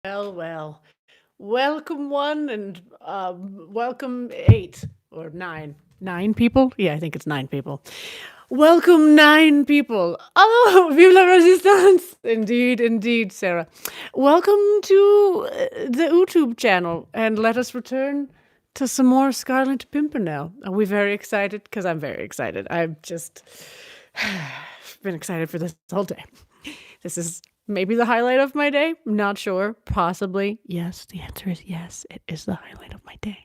Well, well. Welcome one and welcome eight or nine. 9 people? Yeah, I think it's 9 people. Welcome 9 people. Oh, vive la resistance! Indeed, indeed, Sarah. Welcome to the YouTube channel, and let us return to some more Scarlet Pimpernel. Are we very excited? Because I'm very excited. I've just been excited for this whole day. This is maybe the highlight of my day. I'm not sure. Possibly. Yes, the answer is yes. It is the highlight of my day.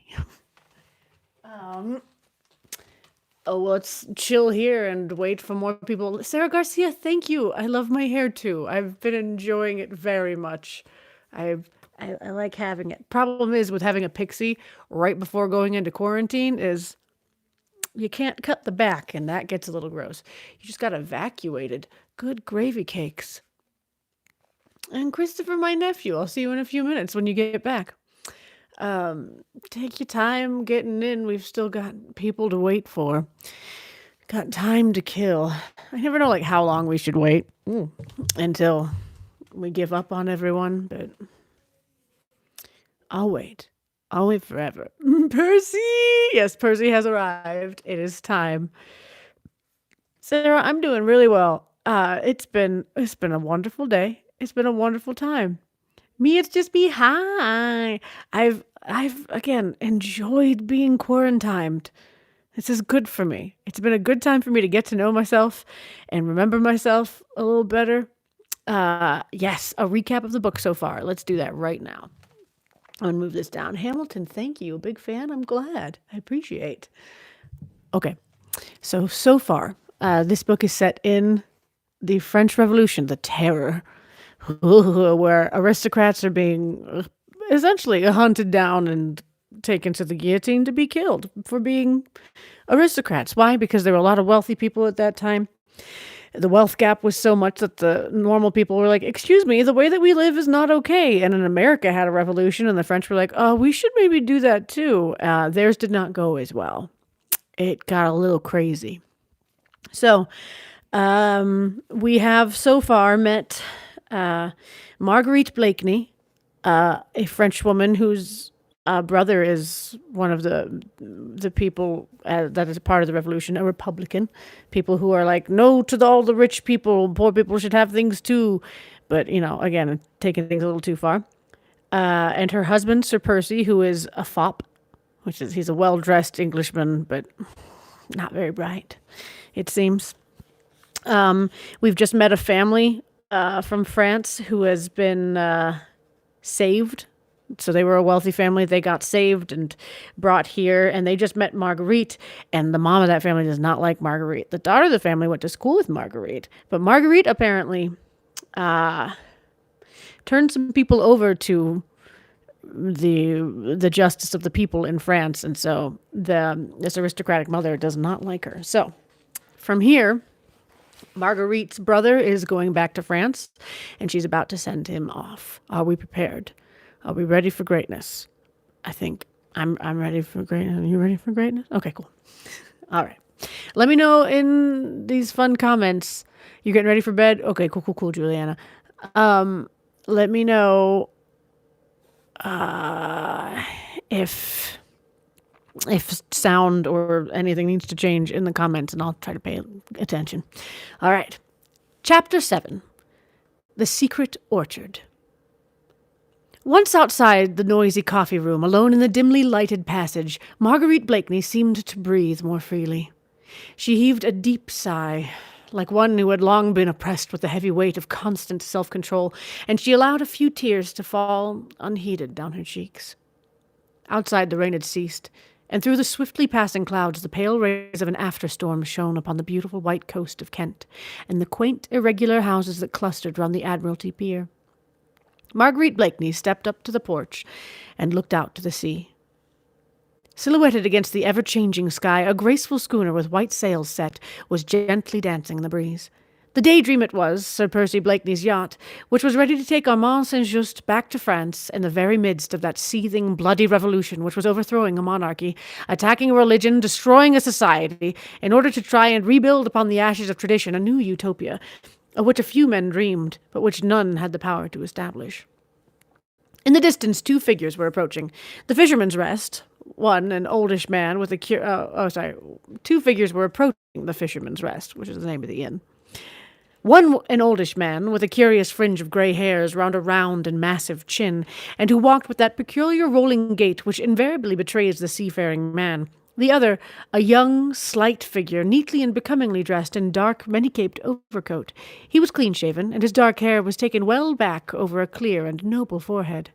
Oh, let's chill here and wait for more people. Sarah Garcia, thank you. I love my hair too. I've been enjoying it very much. I I like having it. Problem is with having a pixie right before going into quarantine is you can't cut the back, and that gets a little gross. You just got evacuated. Good gravy cakes. And Christopher, my nephew, I'll see you in a few minutes when you get back. Take your time getting in. We've still got people to wait for. Got time to kill. I never know like how long we should wait until we give up on everyone, but I'll wait. I'll wait forever. Percy! Yes, Percy has arrived. It is time. Sarah, I'm doing really well. It's been a wonderful day. It's been a wonderful time. Me, it's just me. Hi. I've again enjoyed being quarantined. This is good for me. It's been a good time for me to get to know myself and remember myself a little better. Yes, a recap of the book so far. Let's do that right now. I'm gonna move this down. Hamilton, thank you. A big fan. I'm glad. I appreciate. Okay, so far, this book is set in the French Revolution, the Terror, where aristocrats are being essentially hunted down and taken to the guillotine to be killed for being aristocrats. Why? Because there were a lot of wealthy people at that time. The wealth gap was so much that the normal people were like, excuse me, the way that we live is not okay. And in America had a revolution, and the French were like, oh, we should maybe do that too. Theirs did not go as well. It got a little crazy. So, we have so far met Marguerite Blakeney, a French woman whose brother is one of the people that is part of the revolution, a Republican. People who are like, no to all the rich people, poor people should have things too. But, again, taking things a little too far. And her husband, Sir Percy, who is a fop, which is he's a well-dressed Englishman, but not very bright, it seems. We've just met a family from France who has been saved. So they were a wealthy family. They got saved and brought here, and they just met Marguerite. And the mom of that family does not like Marguerite. The daughter of the family went to school with Marguerite, but Marguerite apparently turned some people over to the justice of the people in France, and so this aristocratic mother does not like her. So from here, Marguerite's brother is going back to France, and she's about to send him off. Are we prepared? Are we ready for greatness? I think I'm ready for greatness. Are you ready for greatness? Okay, cool. All right. Let me know in these fun comments. You getting ready for bed? Okay, cool, Juliana. Let me know if sound or anything needs to change in the comments, and I'll try to pay attention. All right. Chapter 7. The Secret Orchard. Once outside the noisy coffee room, alone in the dimly lighted passage, Marguerite Blakeney seemed to breathe more freely. She heaved a deep sigh, like one who had long been oppressed with the heavy weight of constant self-control, and she allowed a few tears to fall unheeded down her cheeks. Outside the rain had ceased, and through the swiftly passing clouds the pale rays of an after-storm shone upon the beautiful white coast of Kent, and the quaint, irregular houses that clustered round the Admiralty Pier. Marguerite Blakeney stepped up to the porch and looked out to the sea. Silhouetted against the ever-changing sky, a graceful schooner with white sails set was gently dancing in the breeze. The Daydream it was, Sir Percy Blakeney's yacht, which was ready to take Armand St-Just back to France in the very midst of that seething, bloody revolution which was overthrowing a monarchy, attacking a religion, destroying a society, in order to try and rebuild upon the ashes of tradition a new utopia, of which a few men dreamed, but which none had the power to establish. In the distance, two figures were approaching. The Fisherman's Rest, one an oldish man with a two figures were approaching the Fisherman's Rest, which is the name of the inn. One an oldish man with a curious fringe of grey hairs round a round and massive chin, and who walked with that peculiar rolling gait which invariably betrays the seafaring man. The other, a young, slight figure, neatly and becomingly dressed in dark, many-caped overcoat. He was clean-shaven, and his dark hair was taken well back over a clear and noble forehead.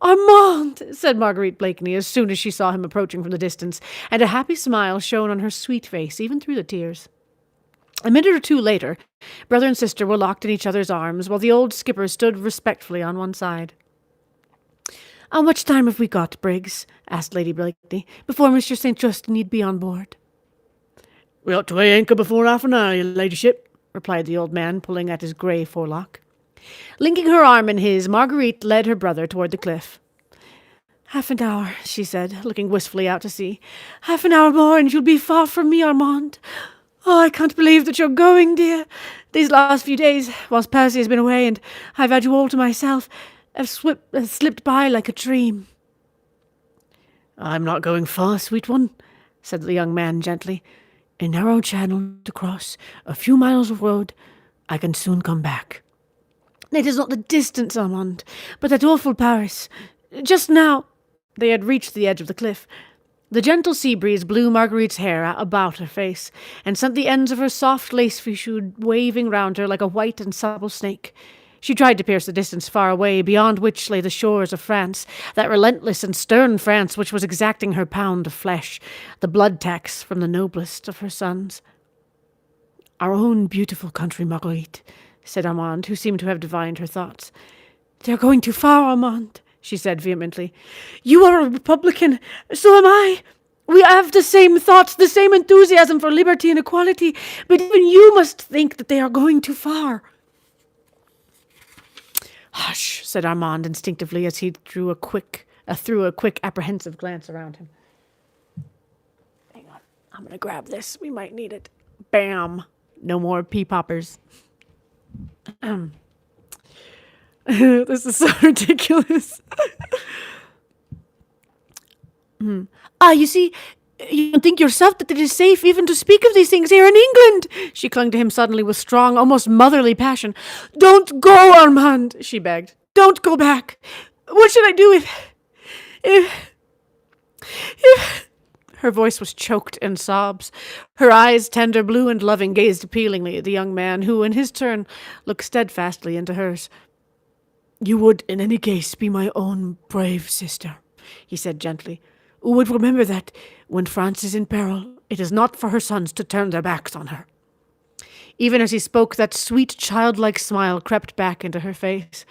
"Armand!" said Marguerite Blakeney as soon as she saw him approaching from the distance, and a happy smile shone on her sweet face, even through the tears. A minute or two later, brother and sister were locked in each other's arms, while the old skipper stood respectfully on one side. "How much time have we got, Briggs?" asked Lady Blakeney, "before Mr. St. Just need be on board?" "We ought to weigh anchor before half an hour, your ladyship," replied the old man, pulling at his grey forelock. Linking her arm in his, Marguerite led her brother toward the cliff. "Half an hour," she said, looking wistfully out to sea. "Half an hour more, and you'll be far from me, Armand. Oh, I can't believe that you're going, dear. These last few days, whilst Percy has been away, and I've had you all to myself, have slipped by like a dream." "I'm not going far, sweet one," said the young man gently. "A narrow channel to cross, a few miles of road. I can soon come back." "It is not the distance, Armand, but that awful Paris. Just now—" They had reached the edge of the cliff. The gentle sea breeze blew Marguerite's hair about her face, and sent the ends of her soft lace fichu waving round her like a white and supple snake. She tried to pierce the distance far away, beyond which lay the shores of France, that relentless and stern France which was exacting her pound of flesh, the blood tax from the noblest of her sons. "Our own beautiful country, Marguerite," said Armand, who seemed to have divined her thoughts. "They're going too far, Armand," she said vehemently. "You are a Republican, so am I. We have the same thoughts, the same enthusiasm for liberty and equality, but even you must think that they are going too far." "Hush," said Armand instinctively as he threw a quick, apprehensive glance around him. "Hang on, I'm going to grab this. We might need it." Bam! No more pea poppers. This is so ridiculous. You see, you don't think yourself that it is safe even to speak of these things here in England. She clung to him suddenly with strong, almost motherly passion. "Don't go, Armand," she begged. "Don't go back. What should I do if... Her voice was choked in sobs. Her eyes, tender blue and loving, gazed appealingly at the young man, who, in his turn, looked steadfastly into hers. "You would, in any case, be my own brave sister," he said gently, "who would remember that, when France is in peril, it is not for her sons to turn their backs on her." Even as he spoke, that sweet, childlike smile crept back into her face.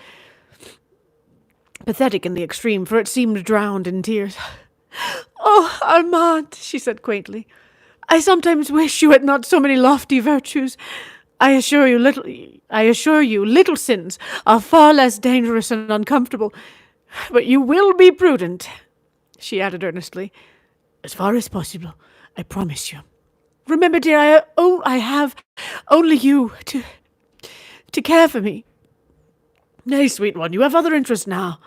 Pathetic in the extreme, for it seemed drowned in tears. "Oh, Armand," she said quaintly, "I sometimes wish you had not so many lofty virtues. I assure you, little sins are far less dangerous and uncomfortable. But you will be prudent," she added earnestly. "As far as possible, I promise you." "Remember, dear, I have only you to care for me." "Nay, sweet one, you have other interests now.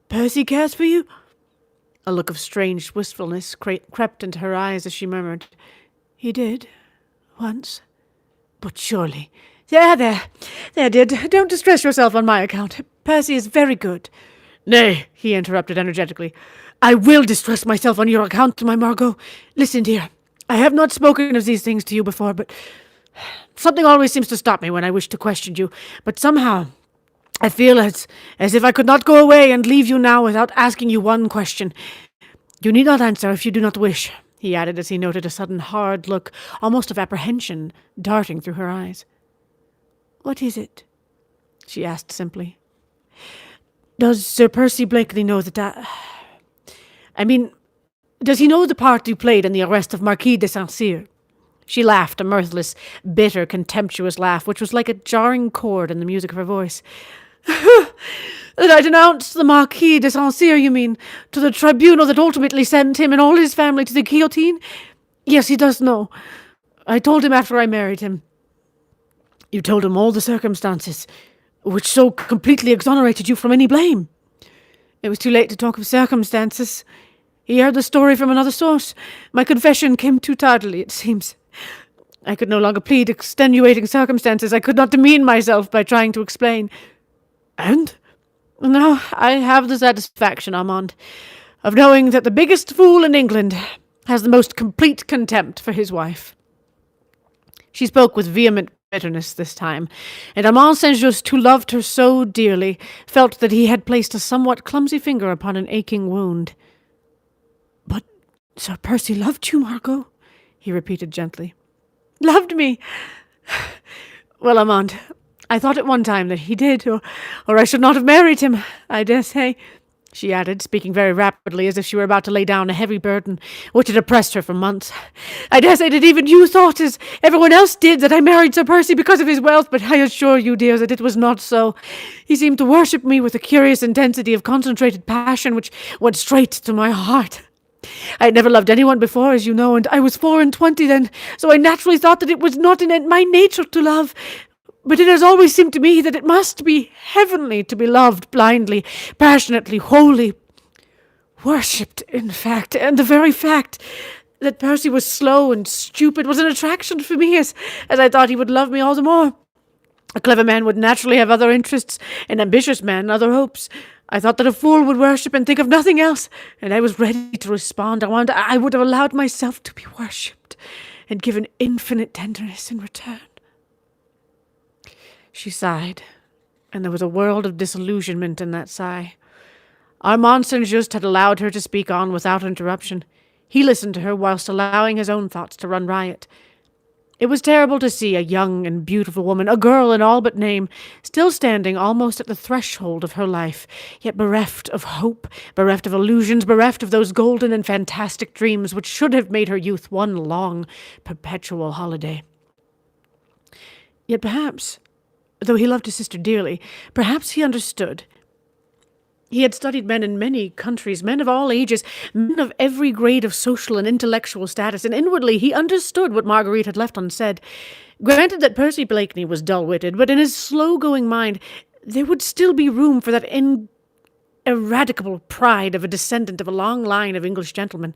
Percy cares for you?" A look of strange wistfulness crept into her eyes as she murmured, "He did, once." "But surely—" There, dear, don't distress yourself on my account. Percy is very good." "Nay," he interrupted energetically, "I will distress myself on your account, my Margot. Listen, dear, I have not spoken of these things to you before, but something always seems to stop me when I wish to question you. But somehow I feel as if I could not go away and leave you now without asking you one question. You need not answer if you do not wish," he added as he noted a sudden hard look, almost of apprehension, darting through her eyes. "What is it?" she asked simply. "Does Sir Percy Blakeney know does he know the part you played in the arrest of Marquis de Saint-Cyr?" She laughed, a mirthless, bitter, contemptuous laugh, which was like a jarring chord in the music of her voice. "That I denounced the Marquis de Saint-Cyr, you mean, to the tribunal that ultimately sent him and all his family to the guillotine? Yes, he does know. I told him after I married him." "You told him all the circumstances which so completely exonerated you from any blame?" It was too late to talk of circumstances. He heard the story from another source. My confession came too tardily, it seems. I could no longer plead extenuating circumstances. I could not demean myself by trying to explain. And now I have the satisfaction, Armand, of knowing that the biggest fool in England has the most complete contempt for his wife. She spoke with vehement bitterness this time, and Armand Saint-Just, who loved her so dearly, felt that he had placed a somewhat clumsy finger upon an aching wound. "But Sir Percy loved you, Margot," he repeated gently. "Loved me? Well, Armand, I thought at one time that he did, or I should not have married him, I dare say," she added, speaking very rapidly as if she were about to lay down a heavy burden which had oppressed her for months. "I dare say that even you thought, as everyone else did, that I married Sir Percy because of his wealth, but I assure you, dear, that it was not so. He seemed to worship me with a curious intensity of concentrated passion which went straight to my heart. I had never loved anyone before, as you know, and I was 24 then, so I naturally thought that it was not in my nature to love. But it has always seemed to me that it must be heavenly to be loved blindly, passionately, wholly, worshipped, in fact, and the very fact that Percy was slow and stupid was an attraction for me, as I thought he would love me all the more. A clever man would naturally have other interests, an ambitious man other hopes. I thought that a fool would worship and think of nothing else, and I was ready to respond. I would have allowed myself to be worshipped and given infinite tenderness in return." She sighed, and there was a world of disillusionment in that sigh. Armand Saint-Just had allowed her to speak on without interruption. He listened to her whilst allowing his own thoughts to run riot. It was terrible to see a young and beautiful woman, a girl in all but name, still standing almost at the threshold of her life, yet bereft of hope, bereft of illusions, bereft of those golden and fantastic dreams which should have made her youth one long, perpetual holiday. Yet perhaps, though he loved his sister dearly, perhaps he understood. He had studied men in many countries, men of all ages, men of every grade of social and intellectual status, and inwardly he understood what Marguerite had left unsaid. Granted that Percy Blakeney was dull-witted, but in his slow-going mind there would still be room for that ineradicable pride of a descendant of a long line of English gentlemen.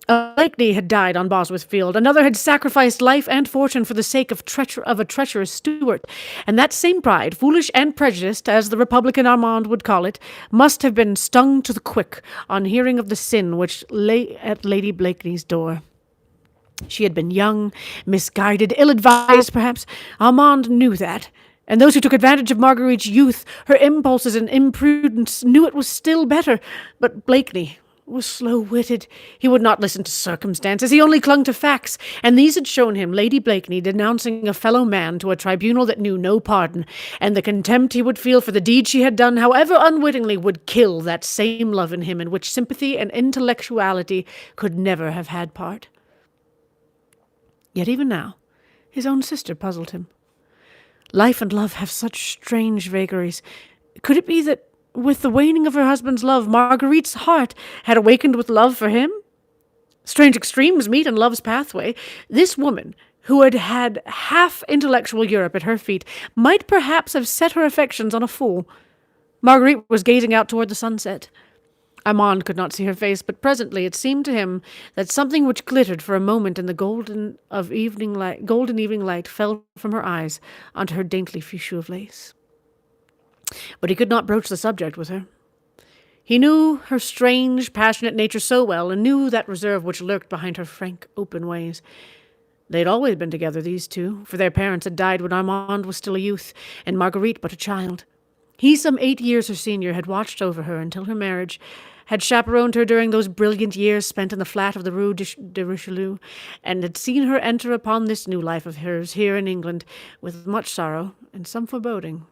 Blakeney had died on Bosworth Field. Another had sacrificed life and fortune for the sake of a treacherous Stuart. And that same pride, foolish and prejudiced, as the Republican Armand would call it, must have been stung to the quick on hearing of the sin which lay at Lady Blakeney's door. She had been young, misguided, ill-advised, perhaps. Armand knew that. And those who took advantage of Marguerite's youth, her impulses and imprudence, knew it was still better. But Blakeney was slow-witted. He would not listen to circumstances. He only clung to facts, and these had shown him Lady Blakeney denouncing a fellow man to a tribunal that knew no pardon, and the contempt he would feel for the deed she had done, however unwittingly, would kill that same love in him in which sympathy and intellectuality could never have had part. Yet even now, his own sister puzzled him. Life and love have such strange vagaries. Could it be that with the waning of her husband's love, Marguerite's heart had awakened with love for him? Strange extremes meet in love's pathway. This woman, who had had half intellectual Europe at her feet, might perhaps have set her affections on a fool. Marguerite was gazing out toward the sunset. Armand could not see her face, but presently it seemed to him that something which glittered for a moment in the golden evening light fell from her eyes onto her dainty fichu of lace. But he could not broach the subject with her. He knew her strange, passionate nature so well, and knew that reserve which lurked behind her frank, open ways. They had always been together, these two, for their parents had died when Armand was still a youth, and Marguerite but a child. He, some 8 years her senior, had watched over her until her marriage, had chaperoned her during those brilliant years spent in the flat of the Rue de Richelieu, and had seen her enter upon this new life of hers here in England with much sorrow and some foreboding.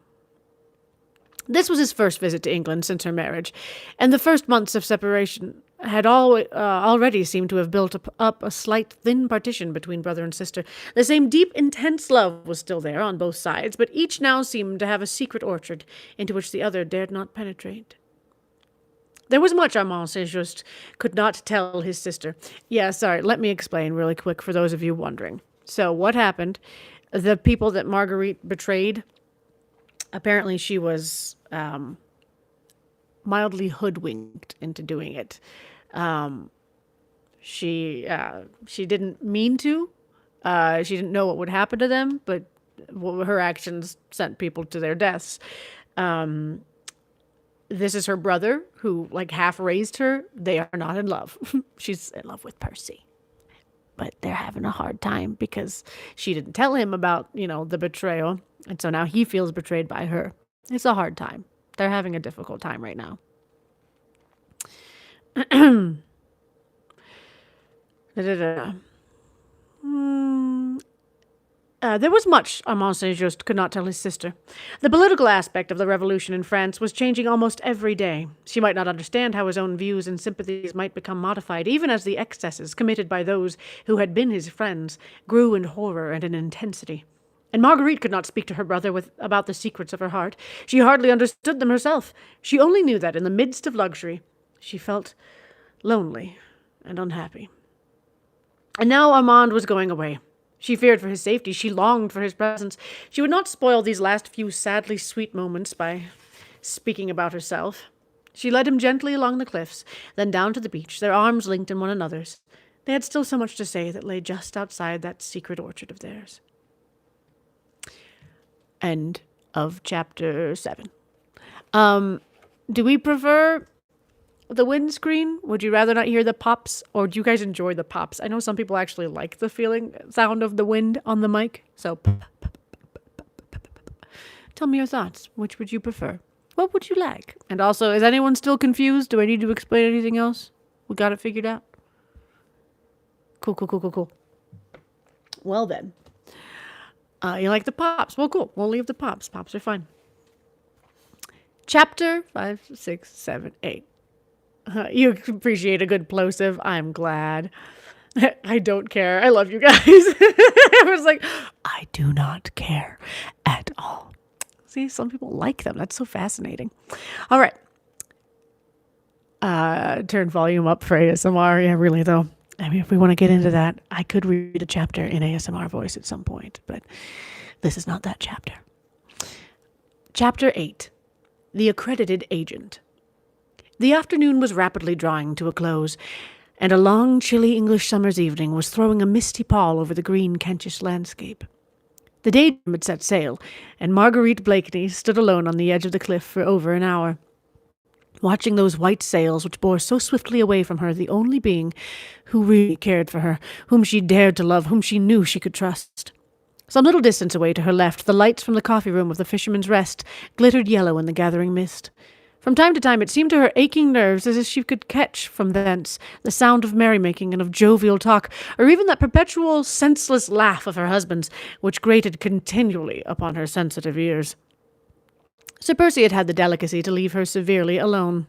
This was his first visit to England since her marriage, and the first months of separation had already seemed to have built up a slight thin partition between brother and sister. The same deep, intense love was still there on both sides, but each now seemed to have a secret orchard into which the other dared not penetrate. There was much Armand Saint-Just could not tell his sister. Let me explain really quick for those of you wondering. So what happened? The people that Marguerite betrayed, apparently she was mildly hoodwinked into doing it. She didn't mean to. She didn't know what would happen to them, but her actions sent people to their deaths. This is her brother, who like half raised her. They are not in love. She's in love with Percy, but they're having a hard time because she didn't tell him about, the betrayal. And so now he feels betrayed by her. It's a hard time. They're having a difficult time right now. There was much Armand Saint-Just could not tell his sister. The political aspect of the revolution in France was changing almost every day. She might not understand how his own views and sympathies might become modified, even as the excesses committed by those who had been his friends grew in horror and in intensity. And Marguerite could not speak to her brother about the secrets of her heart. She hardly understood them herself. She only knew that in the midst of luxury, she felt lonely and unhappy. And now Armand was going away. She feared for his safety. She longed for his presence. She would not spoil these last few sadly sweet moments by speaking about herself. She led him gently along the cliffs, then down to the beach, their arms linked in one another's. They had still so much to say that lay just outside that secret orchard of theirs. End of chapter 7. Do we prefer the windscreen? Would you rather not hear the pops, or do you guys enjoy the pops? I know some people actually like the sound of the wind on the mic. So, tell me your thoughts. Which would you prefer? What would you like? And also, is anyone still confused? Do I need to explain anything else? We got it figured out? Cool. Well then. You like the pops? Well, cool. We'll leave the pops. Pops are fine. Chapter 5, 6, 7, 8. You appreciate a good plosive. I'm glad. I don't care. I love you guys. I was like, I do not care at all. See, some people like them. That's so fascinating. All right. Turn volume up for ASMR. Yeah, really, though. I mean, if we want to get into that, I could read a chapter in ASMR voice at some point, but this is not that chapter. Chapter 8. The Accredited Agent. The afternoon was rapidly drawing to a close, and a long, chilly English summer's evening was throwing a misty pall over the green Kentish landscape. The Daydream had set sail, and Marguerite Blakeney stood alone on the edge of the cliff for over an hour, watching those white sails which bore so swiftly away from her the only being who really cared for her, whom she dared to love, whom she knew she could trust. Some little distance away to her left, the lights from the coffee room of the Fisherman's Rest glittered yellow in the gathering mist. From time to time it seemed to her aching nerves as if she could catch from thence the sound of merrymaking and of jovial talk, or even that perpetual senseless laugh of her husband's, which grated continually upon her sensitive ears. Sir Percy had had the delicacy to leave her severely alone.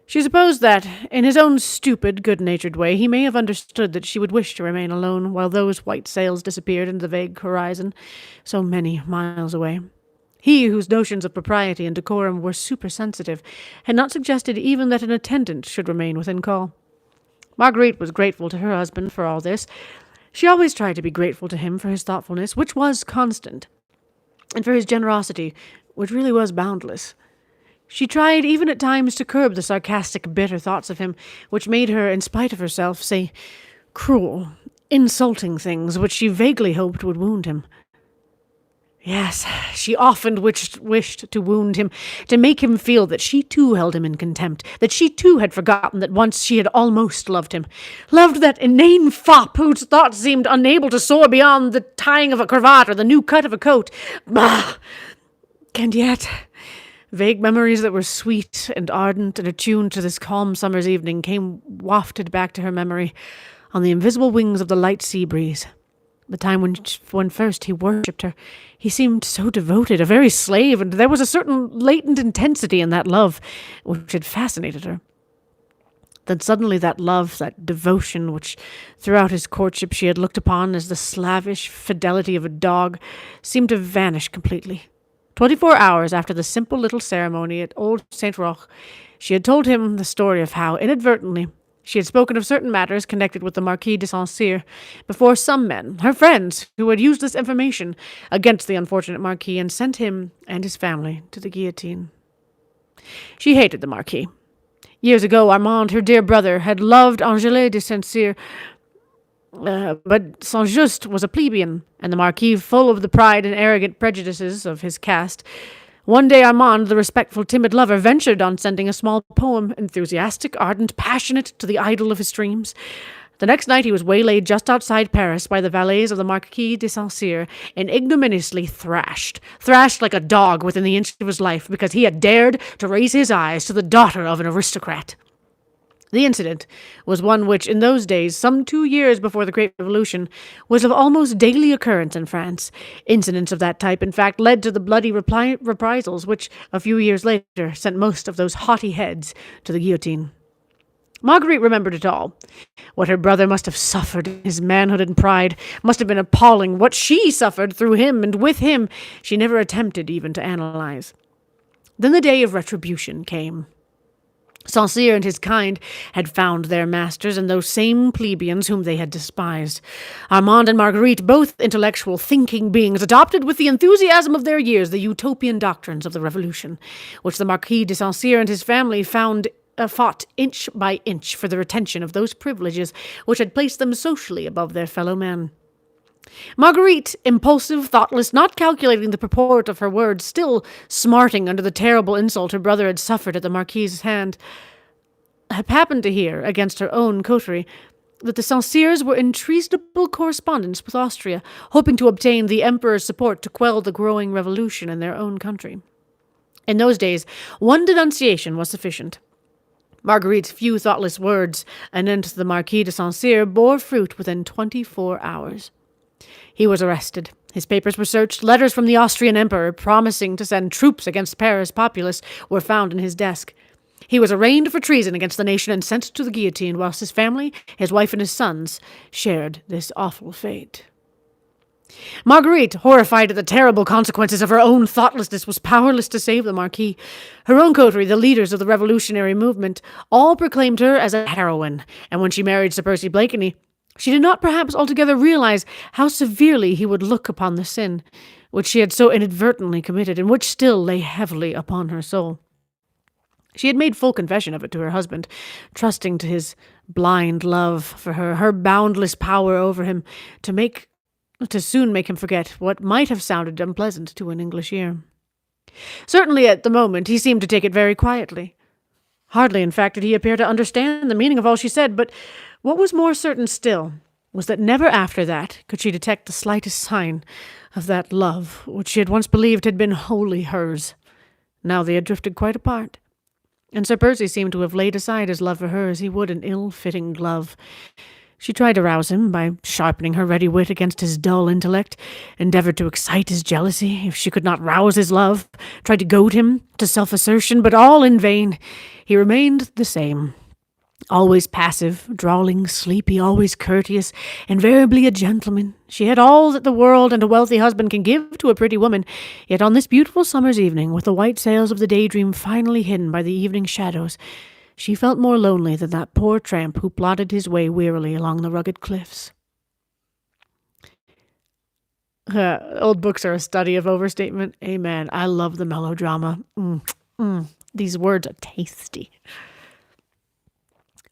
She supposed that, in his own stupid, good-natured way, he may have understood that she would wish to remain alone while those white sails disappeared into the vague horizon, so many miles away. He, whose notions of propriety and decorum were supersensitive, had not suggested even that an attendant should remain within call. Marguerite was grateful to her husband for all this. She always tried to be grateful to him for his thoughtfulness, which was constant, and for his generosity, which really was boundless. She tried even at times to curb the sarcastic, bitter thoughts of him, which made her, in spite of herself, say cruel, insulting things which she vaguely hoped would wound him. Yes, she often wished to wound him, to make him feel that she too held him in contempt, that she too had forgotten that once she had almost loved him, loved that inane fop whose thoughts seemed unable to soar beyond the tying of a cravat or the new cut of a coat. Bah! And yet, vague memories that were sweet and ardent and attuned to this calm summer's evening came wafted back to her memory on the invisible wings of the light sea breeze. The time when first he worshipped her, he seemed so devoted, a very slave, and there was a certain latent intensity in that love which had fascinated her. Then suddenly that love, that devotion which throughout his courtship she had looked upon as the slavish fidelity of a dog, seemed to vanish completely. 24 hours after the simple little ceremony at old Saint Roch, she had told him the story of how, inadvertently, she had spoken of certain matters connected with the Marquis de Saint-Cyr before some men, her friends, who had used this information against the unfortunate Marquis and sent him and his family to the guillotine. She hated the Marquis. Years ago, Armand, her dear brother, had loved Angele de Saint-Cyr, but Saint-Just was a plebeian, and the Marquis full of the pride and arrogant prejudices of his caste. One day Armand, the respectful, timid lover, ventured on sending a small poem, enthusiastic, ardent, passionate, to the idol of his dreams. The next night he was waylaid just outside Paris by the valets of the Marquis de Saint-Cyr and ignominiously thrashed like a dog within the inch of his life because he had dared to raise his eyes to the daughter of an aristocrat. The incident was one which, in those days, some 2 years before the Great Revolution, was of almost daily occurrence in France. Incidents of that type, in fact, led to the bloody reprisals which, a few years later, sent most of those haughty heads to the guillotine. Marguerite remembered it all. What her brother must have suffered, his manhood and pride, must have been appalling. What she suffered through him and with him, she never attempted even to analyze. Then the day of retribution came. Saint-Cyr and his kind had found their masters in those same plebeians whom they had despised. Armand and Marguerite, both intellectual, thinking beings, adopted with the enthusiasm of their years the utopian doctrines of the Revolution, which the Marquis de Saint-Cyr and his family fought inch by inch for the retention of those privileges which had placed them socially above their fellow men. Marguerite, impulsive, thoughtless, not calculating the purport of her words, still smarting under the terrible insult her brother had suffered at the Marquis's hand, had happened to hear, against her own coterie, that the Saint-Cyrs were in treasonable correspondence with Austria, hoping to obtain the Emperor's support to quell the growing revolution in their own country. In those days, one denunciation was sufficient. Marguerite's few thoughtless words anent the Marquis de Saint-Cyr bore fruit within 24 hours. He was arrested. His papers were searched. Letters from the Austrian Emperor promising to send troops against Paris populace were found in his desk. He was arraigned for treason against the nation and sent to the guillotine, whilst his family, his wife and his sons, shared this awful fate. Marguerite, horrified at the terrible consequences of her own thoughtlessness, was powerless to save the Marquis. Her own coterie, the leaders of the revolutionary movement, all proclaimed her as a heroine, and when she married Sir Percy Blakeney, she did not perhaps altogether realize how severely he would look upon the sin which she had so inadvertently committed, and which still lay heavily upon her soul. She had made full confession of it to her husband, trusting to his blind love for her, her boundless power over him, to soon make him forget what might have sounded unpleasant to an English ear. Certainly at the moment he seemed to take it very quietly. Hardly, in fact, did he appear to understand the meaning of all she said, but what was more certain still was that never after that could she detect the slightest sign of that love which she had once believed had been wholly hers. Now they had drifted quite apart, and Sir Percy seemed to have laid aside his love for her as he would an ill-fitting glove. She tried to rouse him by sharpening her ready wit against his dull intellect, endeavored to excite his jealousy if she could not rouse his love, tried to goad him to self-assertion, but all in vain. He remained the same, always passive, drawling, sleepy, always courteous, invariably a gentleman. She had all that the world and a wealthy husband can give to a pretty woman, yet on this beautiful summer's evening, with the white sails of the daydream finally hidden by the evening shadows, she felt more lonely than that poor tramp who plodded his way wearily along the rugged cliffs. Old books are a study of overstatement. Amen. I love the melodrama. These words are tasty.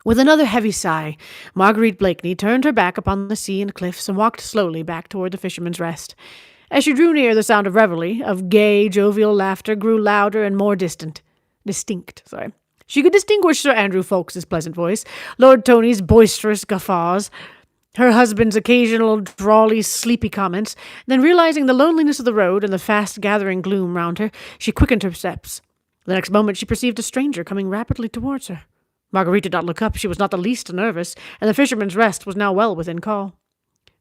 With another heavy sigh, Marguerite Blakeney turned her back upon the sea and cliffs and walked slowly back toward the Fisherman's Rest. As she drew near, the sound of revelry, of gay, jovial laughter, grew louder and more distinct. She could distinguish Sir Andrew Ffoulkes's pleasant voice, Lord Tony's boisterous guffaws, her husband's occasional drawly, sleepy comments. Then, realizing the loneliness of the road and the fast-gathering gloom round her, she quickened her steps. The next moment she perceived a stranger coming rapidly towards her. Marguerite did not look up. She was not the least nervous, and the Fisherman's Rest was now well within call.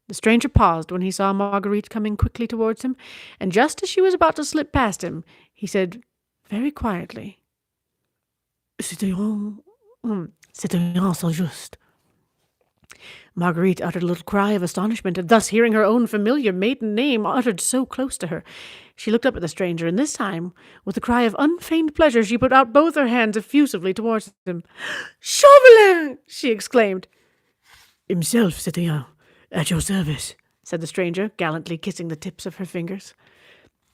The stranger paused when he saw Marguerite coming quickly towards him, and just as she was about to slip past him, he said very quietly, Citoyen Saint-Just. Marguerite uttered a little cry of astonishment at thus hearing her own familiar maiden name uttered so close to her. She looked up at the stranger, and this time, with a cry of unfeigned pleasure, she put out both her hands effusively towards him. Chauvelin! She exclaimed. Himself, Citoyen, at your service, said the stranger, gallantly kissing the tips of her fingers.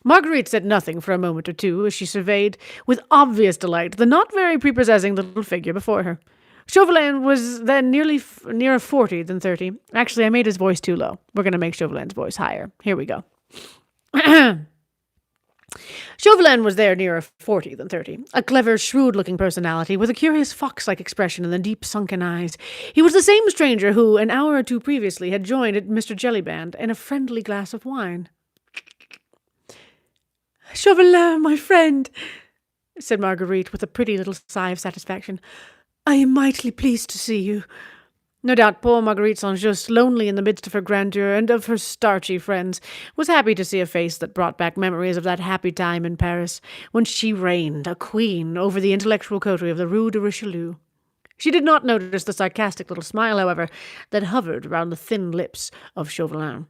Marguerite said nothing for a moment or two as she surveyed, with obvious delight, the not very prepossessing little figure before her. Chauvelin was then nearer 40 than 30. Actually, I made his voice too low. We're going to make Chauvelin's voice higher. Here we go. Chauvelin was there nearer 40 than 30, a clever, shrewd-looking personality with a curious fox-like expression in the deep, sunken eyes. He was the same stranger who, an hour or two previously, had joined Mr. Jellyband in a friendly glass of wine. "Chauvelin, my friend," said Marguerite with a pretty little sigh of satisfaction. "I am mightily pleased to see you." No doubt poor Marguerite St-Just, lonely in the midst of her grandeur and of her starchy friends, was happy to see a face that brought back memories of that happy time in Paris, when she reigned, a queen, over the intellectual coterie of the Rue de Richelieu. She did not notice the sarcastic little smile, however, that hovered round the thin lips of Chauvelin.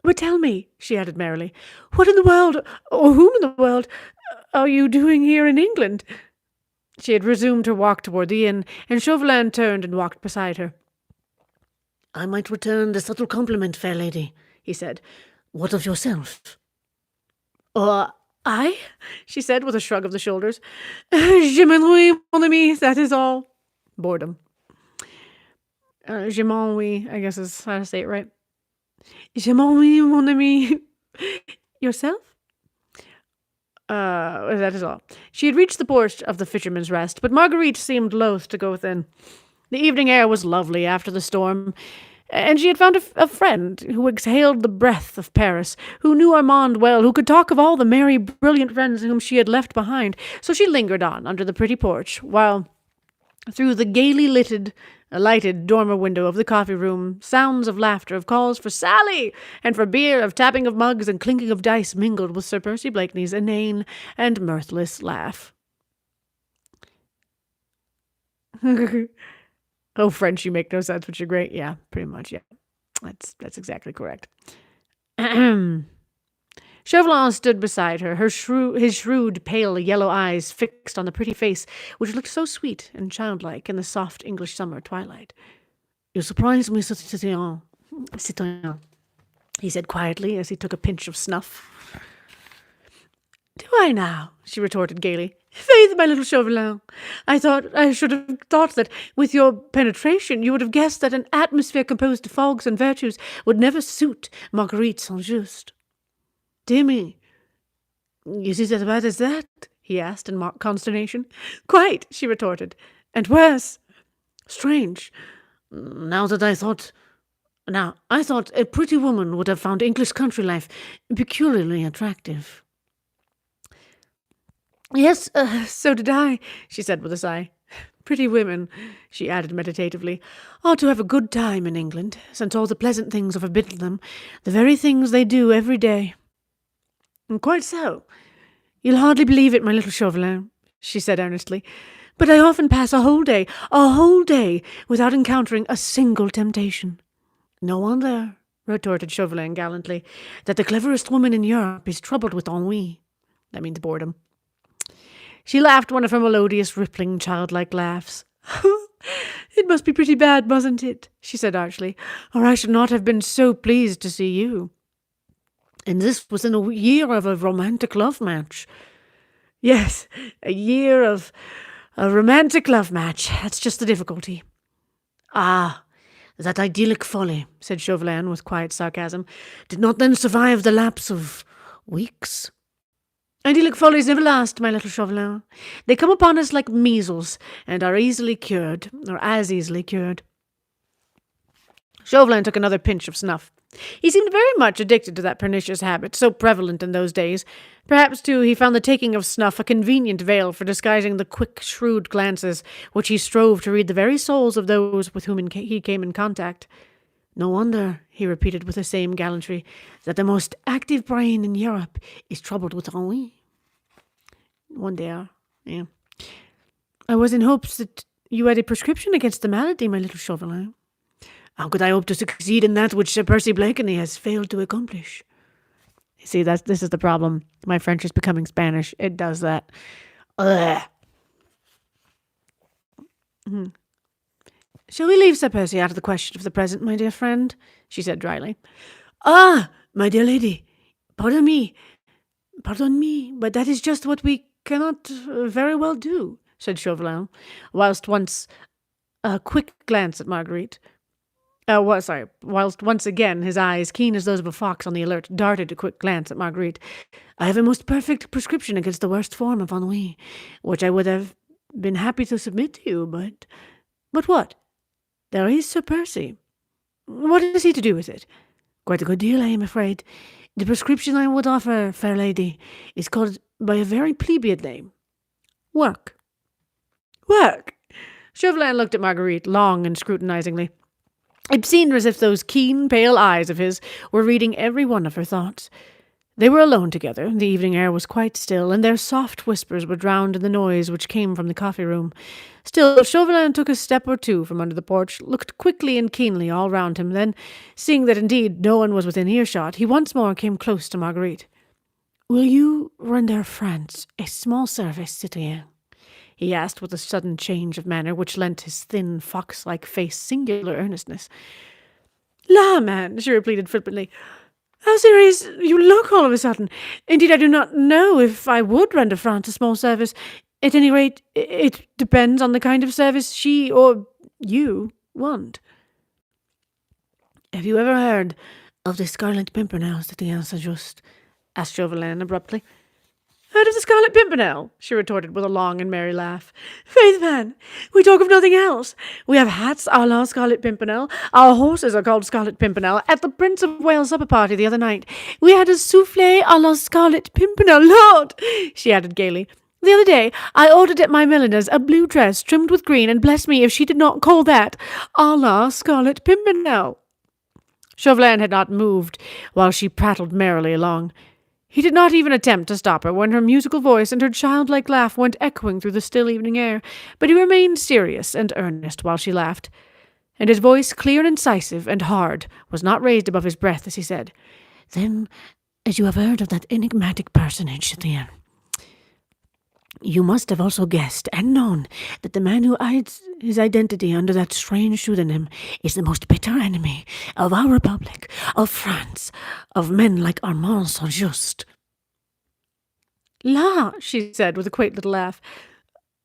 "But tell me," she added merrily, "what in the world, or whom in the world, are you doing here in England?" She had resumed her walk toward the inn, and Chauvelin turned and walked beside her. "I might return the subtle compliment, fair lady," he said. "What of yourself?" I?" she said with a shrug of the shoulders. "Je m'ennuie, mon ami, that is all." Boredom. Je m'ennuie, I guess is how to say it right. Je m'ennuie, mon ami. Yourself? That is all. She had reached the porch of the Fisherman's Rest, but Marguerite seemed loath to go within. The evening air was lovely after the storm, and she had found a friend who exhaled the breath of Paris, who knew Armand well, who could talk of all the merry, brilliant friends whom she had left behind. So she lingered on under the pretty porch, while through the gaily lighted dormer window of the coffee-room, sounds of laughter, of calls for Sally, and for beer, of tapping of mugs and clinking of dice mingled with Sir Percy Blakeney's inane and mirthless laugh. "Oh, French, you make no sense, but you're great." Yeah, pretty much, yeah. That's exactly correct. Chauvelin stood beside her, his shrewd, pale yellow eyes fixed on the pretty face, which looked so sweet and childlike in the soft English summer twilight. "You surprise me, citoyen," he said quietly as he took a pinch of snuff. "Do I now?" she retorted gaily. "Faith, my little Chauvelin, I should have thought that, with your penetration, you would have guessed that an atmosphere composed of fogs and virtues would never suit Marguerite St-Just." "Dear me, is it as bad as that?" he asked in mock consternation. "Quite," she retorted, "and worse." "Strange. I thought a pretty woman would have found English country life peculiarly attractive." "Yes, so did I," she said with a sigh. "Pretty women," she added meditatively, "ought to have a good time in England, since all the pleasant things are forbidden them, the very things they do every day." "Quite so. You'll hardly believe it, my little Chauvelin," she said earnestly, "but I often pass a whole day, without encountering a single temptation." "No wonder," retorted Chauvelin gallantly, "that the cleverest woman in Europe is troubled with ennui." That means boredom. She laughed one of her melodious, rippling, childlike laughs. "It must be pretty bad, mustn't it?" she said archly, "or I should not have been so pleased to see you." "And this was in a year of a romantic love match." "Yes, a year of a romantic love match. That's just the difficulty." "Ah, that idyllic folly," said Chauvelin with quiet sarcasm, "did not then survive the lapse of weeks?" "Idyllic follies never last, my little Chauvelin. They come upon us like measles, and are easily cured, or as easily cured." Chauvelin took another pinch of snuff. He seemed very much addicted to that pernicious habit, so prevalent in those days. Perhaps, too, he found the taking of snuff a convenient veil for disguising the quick, shrewd glances which he strove to read the very souls of those with whom he came in contact. "No wonder," he repeated with the same gallantry, "that the most active brain in Europe is troubled with ennui." One day, yeah. "I was in hopes that you had a prescription against the malady, my little Chauvelin." "How could I hope to succeed in that which Sir Percy Blakeney has failed to accomplish?" You see, this is the problem. My French is becoming Spanish. It does that. Ugh. "Shall we leave Sir Percy out of the question for the present, my dear friend?" she said dryly. "Ah, my dear lady, pardon me. Pardon me, but that is just what we cannot very well do, said Chauvelin, whilst once a quick glance at Marguerite. Whilst once again his eyes, keen as those of a fox on the alert, darted a quick glance at Marguerite. I have a most perfect prescription against the worst form of ennui, which I would have been happy to submit to you, but... But what? There is Sir Percy. What is he to do with it? Quite a good deal, I am afraid. The prescription I would offer, fair lady, is called by a very plebeian name. Work. Work? Chauvelin looked at Marguerite long and scrutinizingly. It seemed as if those keen, pale eyes of his were reading every one of her thoughts. They were alone together, the evening air was quite still, and their soft whispers were drowned in the noise which came from the coffee-room. Still, Chauvelin took a step or two from under the porch, looked quickly and keenly all round him, then, seeing that indeed no one was within earshot, he once more came close to Marguerite. "Will you render France a small service, citoyen?" he asked with a sudden change of manner which lent his thin, fox-like face singular earnestness. "La, man," she repeated flippantly, "how serious you look all of a sudden. Indeed, I do not know if I would render France a small service. At any rate, it depends on the kind of service she or you want." "Have you ever heard of the Scarlet Pimpernel, citoyen Saint-Just?" asked Chauvelin abruptly. "Heard of the Scarlet Pimpernel?" she retorted with a long and merry laugh. "Faith, man, we talk of nothing else. We have hats a la Scarlet Pimpernel. Our horses are called Scarlet Pimpernel. At the Prince of Wales supper party the other night, we had a souffle a la Scarlet Pimpernel. Lord!" she added gaily. "The other day, I ordered at my milliner's a blue dress trimmed with green, and bless me if she did not call that a la Scarlet Pimpernel." Chauvelin had not moved while she prattled merrily along. He did not even attempt to stop her when her musical voice and her childlike laugh went echoing through the still evening air, but he remained serious and earnest while she laughed, and his voice, clear and incisive and hard, was not raised above his breath as he said, "Then, as you have heard of that enigmatic personage, citoyen, you must have also guessed and known that the man who hides his identity under that strange pseudonym is the most bitter enemy of our Republic, of France, of men like Armand Saint-Just." "La," she said with a quaint little laugh,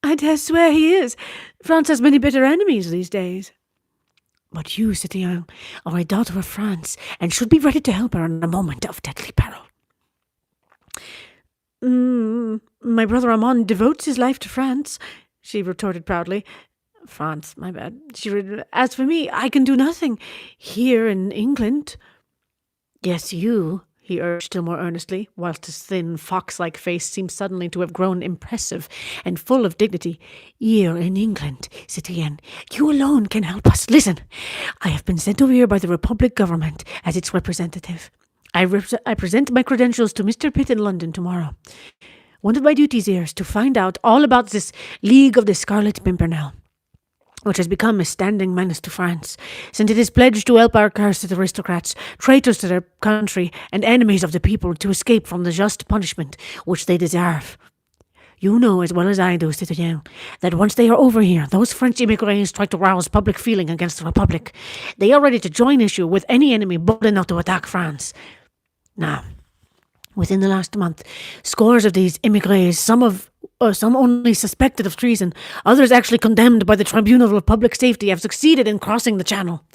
"I dare swear he is. France has many bitter enemies these days." "But you, citoyen, are a daughter of France, and should be ready to help her in a moment of deadly peril." "My brother Armand devotes his life to France," she retorted proudly. "France, my bad. As for me, I can do nothing here in England." "Yes, you," he urged still more earnestly, whilst his thin, fox-like face seemed suddenly to have grown impressive and full of dignity. "Here in England, citoyen, you alone can help us. Listen, I have been sent over here by the Republic government as its representative. I present my credentials to Mr. Pitt in London tomorrow. One of my duties here is to find out all about this League of the Scarlet Pimpernel, which has become a standing menace to France, since it is pledged to help our cursed aristocrats, traitors to their country, and enemies of the people to escape from the just punishment which they deserve. You know as well as I do, citoyen, that once they are over here, those French immigrants try to rouse public feeling against the Republic. They are ready to join issue with any enemy bold enough to attack France. Now, within the last month, scores of these émigrés, some only suspected of treason, others actually condemned by the Tribunal of Public Safety, have succeeded in crossing the Channel.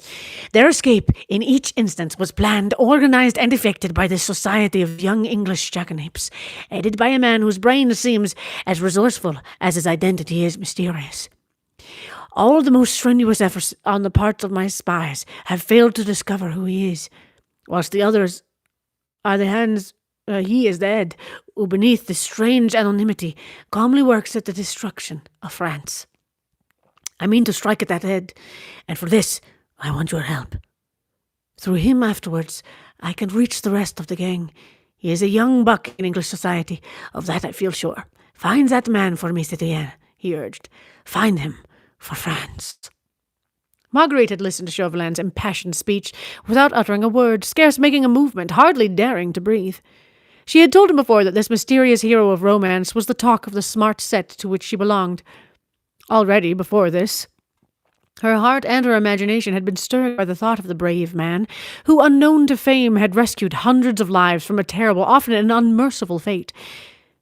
Their escape, in each instance, was planned, organized, and effected by this society of young English jackanapes, headed by a man whose brain seems as resourceful as his identity is mysterious. All the most strenuous efforts on the part of my spies have failed to discover who he is, whilst the others are the hands he is the head, who beneath this strange anonymity calmly works at the destruction of France. I mean to strike at that head, and for this I want your help. Through him afterwards I can reach the rest of the gang. He is a young buck in English society, of that I feel sure. Find that man for me, citoyen, he urged. Find him for France." Marguerite had listened to Chauvelin's impassioned speech without uttering a word, scarce making a movement, hardly daring to breathe. She had told him before that this mysterious hero of romance was the talk of the smart set to which she belonged. Already, before this, Her heart and her imagination had been stirred by the thought of the brave man, who, unknown to fame, had rescued hundreds of lives from a terrible, often an unmerciful fate.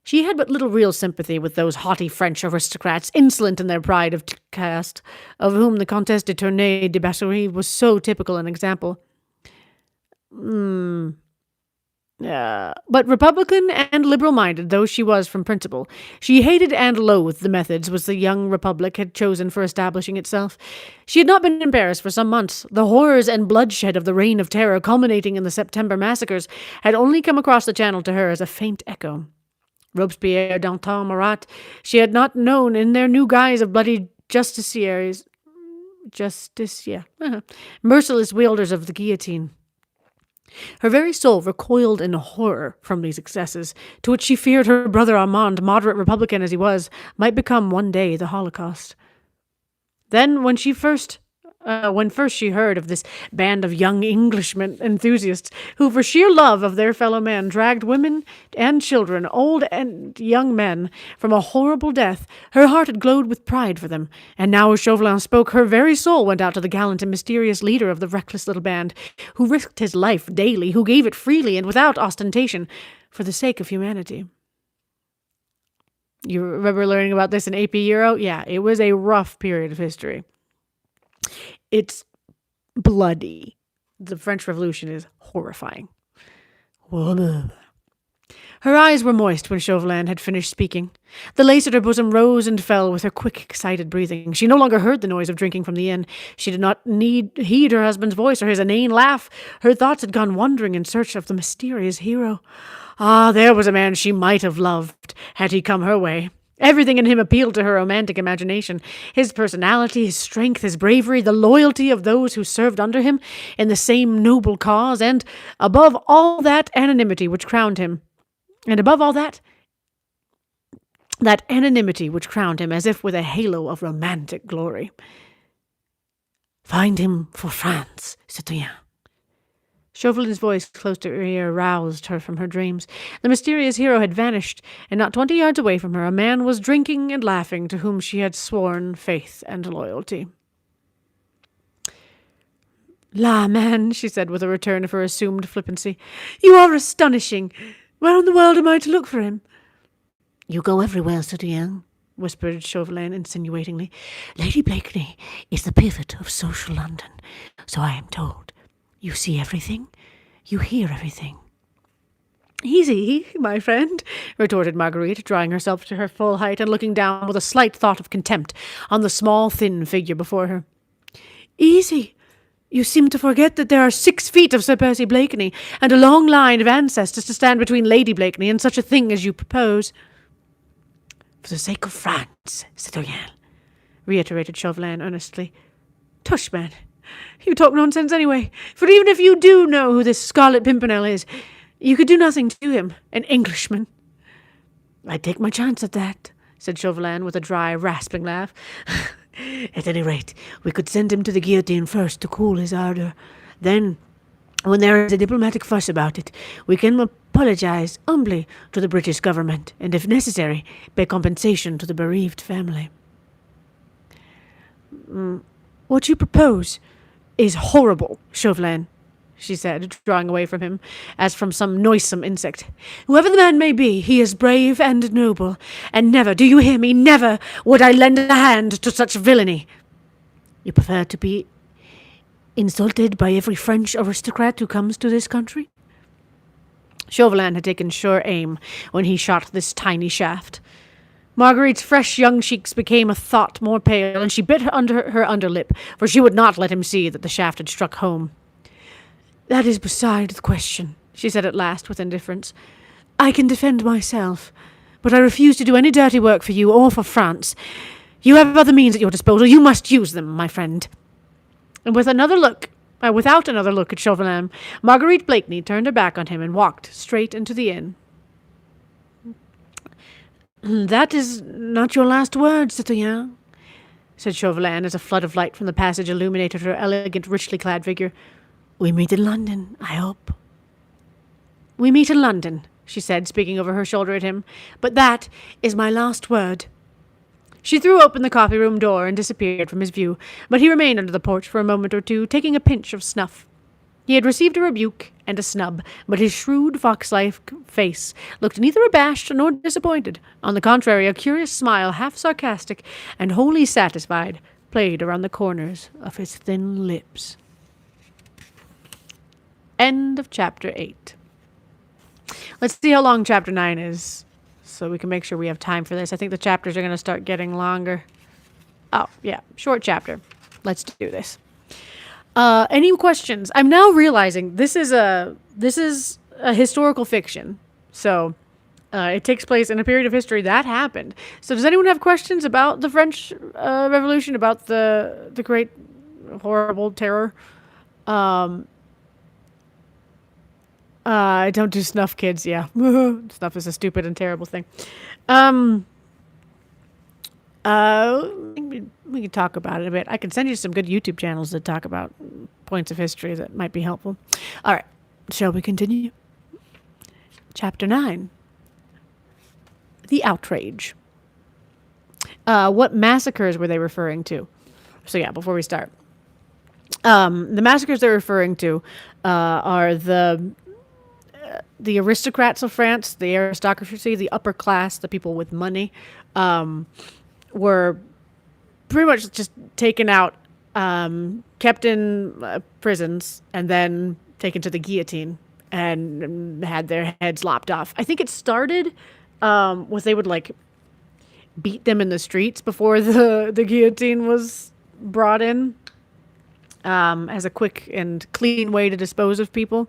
She had but little real sympathy with those haughty French aristocrats, insolent in their pride of caste, of whom the Comtesse de Tournay de Battery was so typical an example. But Republican and liberal-minded though she was from principle, she hated and loathed the methods which the young Republic had chosen for establishing itself. She had not been in Paris for some months. The horrors and bloodshed of the Reign of Terror, culminating in the September massacres, had only come across the Channel to her as a faint echo. Robespierre, Danton, Marat, she had not known in their new guise of bloody merciless wielders of the guillotine. Her very soul recoiled in horror from these excesses, to which she feared her brother Armand, moderate Republican as he was, might become one day the Holocaust. Then, when first she heard of this band of young Englishmen enthusiasts who, for sheer love of their fellow man, dragged women and children, old and young men, from a horrible death, her heart had glowed with pride for them. And now as Chauvelin spoke, her very soul went out to the gallant and mysterious leader of the reckless little band, who risked his life daily, who gave it freely and without ostentation, for the sake of humanity. You remember learning about this in AP Euro? Yeah, it was a rough period of history. It's bloody. The French Revolution is horrifying. Her eyes were moist when Chauvelin had finished speaking. The lace at her bosom rose and fell with her quick, excited breathing. She no longer heard the noise of drinking from the inn. She did not heed her husband's voice or his inane laugh. Her thoughts had gone wandering in search of the mysterious hero. Ah, there was a man she might have loved, had he come her way. Everything in him appealed to her romantic imagination. His personality, his strength, his bravery, the loyalty of those who served under him in the same noble cause, and, above all, that anonymity which crowned him. And above all that anonymity which crowned him as if with a halo of romantic glory. Find him for France, citoyen. Chauvelin's voice close to her ear roused her from her dreams. The mysterious hero had vanished, and not 20 yards away from her a man was drinking and laughing to whom she had sworn faith and loyalty. La, man, she said with a return of her assumed flippancy. You are astonishing. Where in the world am I to look for him? You go everywhere, citoyen, whispered Chauvelin insinuatingly. Lady Blakeney is the pivot of social London, so I am told. You see everything, you hear everything. Easy, my friend, retorted Marguerite, drawing herself to her full height and looking down with a slight thought of contempt on the small, thin figure before her. Easy. You seem to forget that there are 6 feet of Sir Percy Blakeney and a long line of ancestors to stand between Lady Blakeney and such a thing as you propose. For the sake of France, citoyen, reiterated Chauvelin earnestly. Tush, man. You talk nonsense anyway, for even if you do know who this Scarlet Pimpernel is, you could do nothing to him, an Englishman. I'd take my chance at that, said Chauvelin with a dry, rasping laugh. At any rate, we could send him to the guillotine first to cool his ardour. Then, when there is a diplomatic fuss about it, we can apologize humbly to the British government, and if necessary, pay compensation to the bereaved family. What you propose is horrible, Chauvelin, she said, drawing away from him, as from some noisome insect. Whoever the man may be, he is brave and noble, and never, do you hear me, never would I lend a hand to such villainy. You prefer to be insulted by every French aristocrat who comes to this country? Chauvelin had taken sure aim when he shot this tiny shaft. Marguerite's fresh young cheeks became a thought more pale, and she bit under her underlip, for she would not let him see that the shaft had struck home. That is beside the question, she said at last with indifference. I can defend myself, but I refuse to do any dirty work for you or for France. You have other means at your disposal. You must use them, my friend. And without another look at Chauvelin, Marguerite Blakeney turned her back on him and walked straight into the inn. That is not your last word, citoyen, said Chauvelin as a flood of light from the passage illuminated her elegant, richly clad figure. We meet in London, I hope. We meet in London, she said, speaking over her shoulder at him, but that is my last word. She threw open the coffee room door and disappeared from his view, but he remained under the porch for a moment or two, taking a pinch of snuff. He had received a rebuke and a snub, but his shrewd fox-like face looked neither abashed nor disappointed. On the contrary, a curious smile, half sarcastic and wholly satisfied, played around the corners of his thin lips. End of chapter 8. Let's see how long chapter 9 is, so we can make sure we have time for this. I think the chapters are going to start getting longer. Oh, yeah, short chapter. Let's do this. Any questions? I'm now realizing this is a historical fiction. So, it takes place in a period of history that happened. So does anyone have questions about the French Revolution, about the great horrible terror? I don't do snuff, kids. Yeah. Snuff is a stupid and terrible thing. We can talk about it a bit. I can send you some good YouTube channels that talk about points of history that might be helpful. All right. Shall we continue? Chapter 9. The outrage. What massacres were they referring to? So yeah, before we start. The massacres they're referring to are the aristocrats of France, the aristocracy, the upper class, the people with money, were pretty much just taken out, kept in prisons, and then taken to the guillotine and had their heads lopped off. I think it started with they would like beat them in the streets before the guillotine was brought in as a quick and clean way to dispose of people.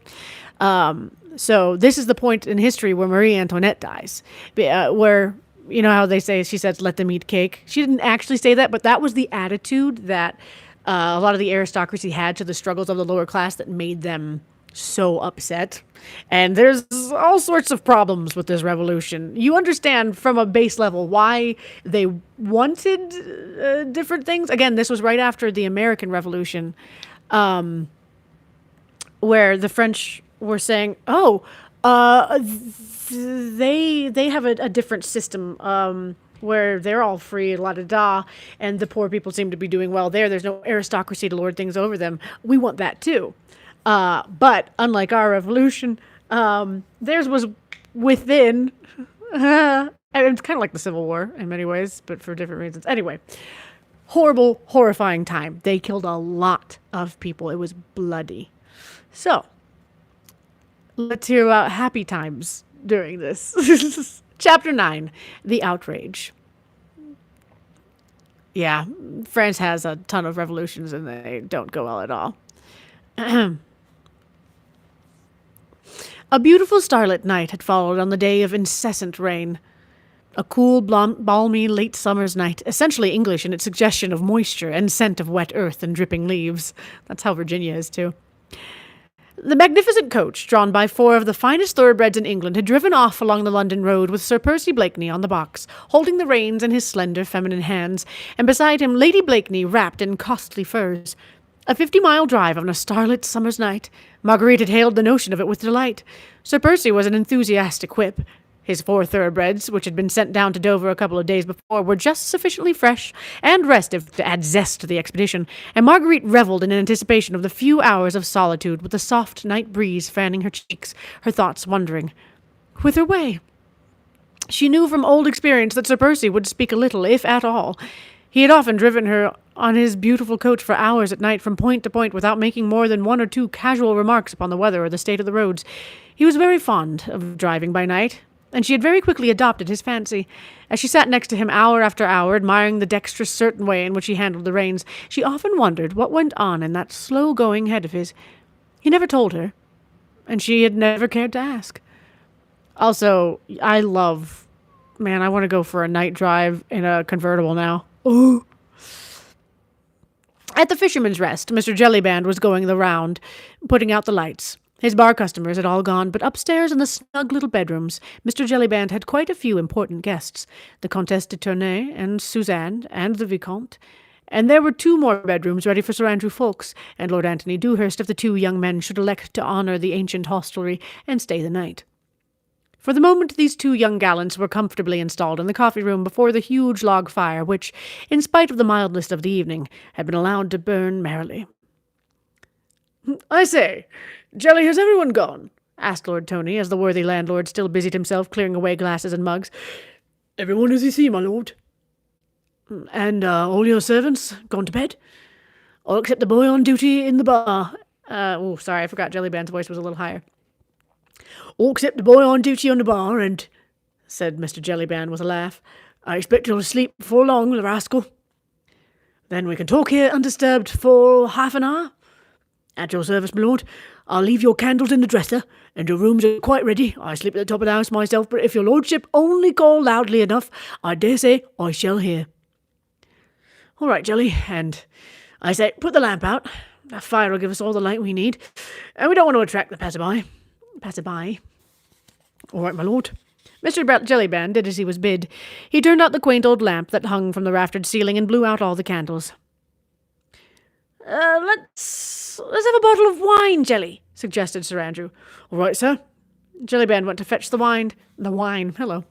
So this is the point in history where Marie Antoinette dies, where, you know how they say, she says, let them eat cake. She didn't actually say that, but that was the attitude that a lot of the aristocracy had to the struggles of the lower class that made them so upset. And there's all sorts of problems with this revolution. You understand from a base level why they wanted different things. Again, this was right after the American Revolution, where the French were saying, they have a different system where they're all free, la-da-da, and the poor people seem to be doing well there. There's no aristocracy to lord things over them. We want that too. But unlike our revolution, theirs was within. It's kind of like the Civil War in many ways, but for different reasons. Anyway, horrible, horrifying time. They killed a lot of people. It was bloody. So, let's hear about happy times during this. Chapter 9, The Outrage. Yeah, France has a ton of revolutions and they don't go well at all. A beautiful starlit night had followed on the day of incessant rain. A cool, balmy late summer's night, essentially English in its suggestion of moisture and scent of wet earth and dripping leaves. That's how Virginia is, too. The magnificent coach, drawn by 4 of the finest thoroughbreds in England, had driven off along the London road with Sir Percy Blakeney on the box, holding the reins in his slender, feminine hands, and beside him Lady Blakeney wrapped in costly furs. A 50-mile drive on a starlit summer's night. Marguerite had hailed the notion of it with delight. Sir Percy was an enthusiastic whip. His 4 thoroughbreds, which had been sent down to Dover a couple of days before, were just sufficiently fresh and restive to add zest to the expedition, and Marguerite revelled in anticipation of the few hours of solitude with the soft night breeze fanning her cheeks, her thoughts wandering. Whither way? She knew from old experience that Sir Percy would speak a little, if at all. He had often driven her on his beautiful coach for hours at night from point to point without making more than 1 or 2 casual remarks upon the weather or the state of the roads. He was very fond of driving by night, and she had very quickly adopted his fancy. As she sat next to him hour after hour, admiring the dexterous, certain way in which he handled the reins, she often wondered what went on in that slow-going head of his. He never told her, and she had never cared to ask. Also, I want to go for a night drive in a convertible now. Ooh. At the Fisherman's Rest, Mr. Jellyband was going the round, putting out the lights. His bar customers had all gone, but upstairs in the snug little bedrooms, Mr. Jellyband had quite a few important guests, the Comtesse de Tournay and Suzanne and the Vicomte, and there were 2 more bedrooms ready for Sir Andrew Ffoulkes and Lord Anthony Dewhurst if the 2 young men should elect to honour the ancient hostelry and stay the night. For the moment, these two young gallants were comfortably installed in the coffee room before the huge log fire, which, in spite of the mildness of the evening, had been allowed to burn merrily. "I say, Jelly, has everyone gone?" asked Lord Tony, as the worthy landlord still busied himself clearing away glasses and mugs. "Everyone as you see, my lord." "And all your servants gone to bed?" "All except the boy on duty in the bar." Sorry, I forgot Jellyband's voice was a little higher. "All except the boy on duty on the bar, and," said Mr. Jellyband with a laugh, "I expect he'll sleep before long, the rascal." "Then we can talk here undisturbed for half an hour?" "At your service, my lord. I'll leave your candles in the dresser, and your rooms are quite ready. I sleep at the top of the house myself, but if your lordship only call loudly enough, I dare say I shall hear." "All right, Jelly, and I say, put the lamp out. That fire will give us all the light we need, and we don't want to attract the passerby. "All right, my lord." Mr. Jellyband did as he was bid. He turned out the quaint old lamp that hung from the raftered ceiling and blew out all the candles. Let's have a bottle of wine, Jelly," suggested Sir Andrew. "All right, sir." Jellyband went to fetch the wine. Hello.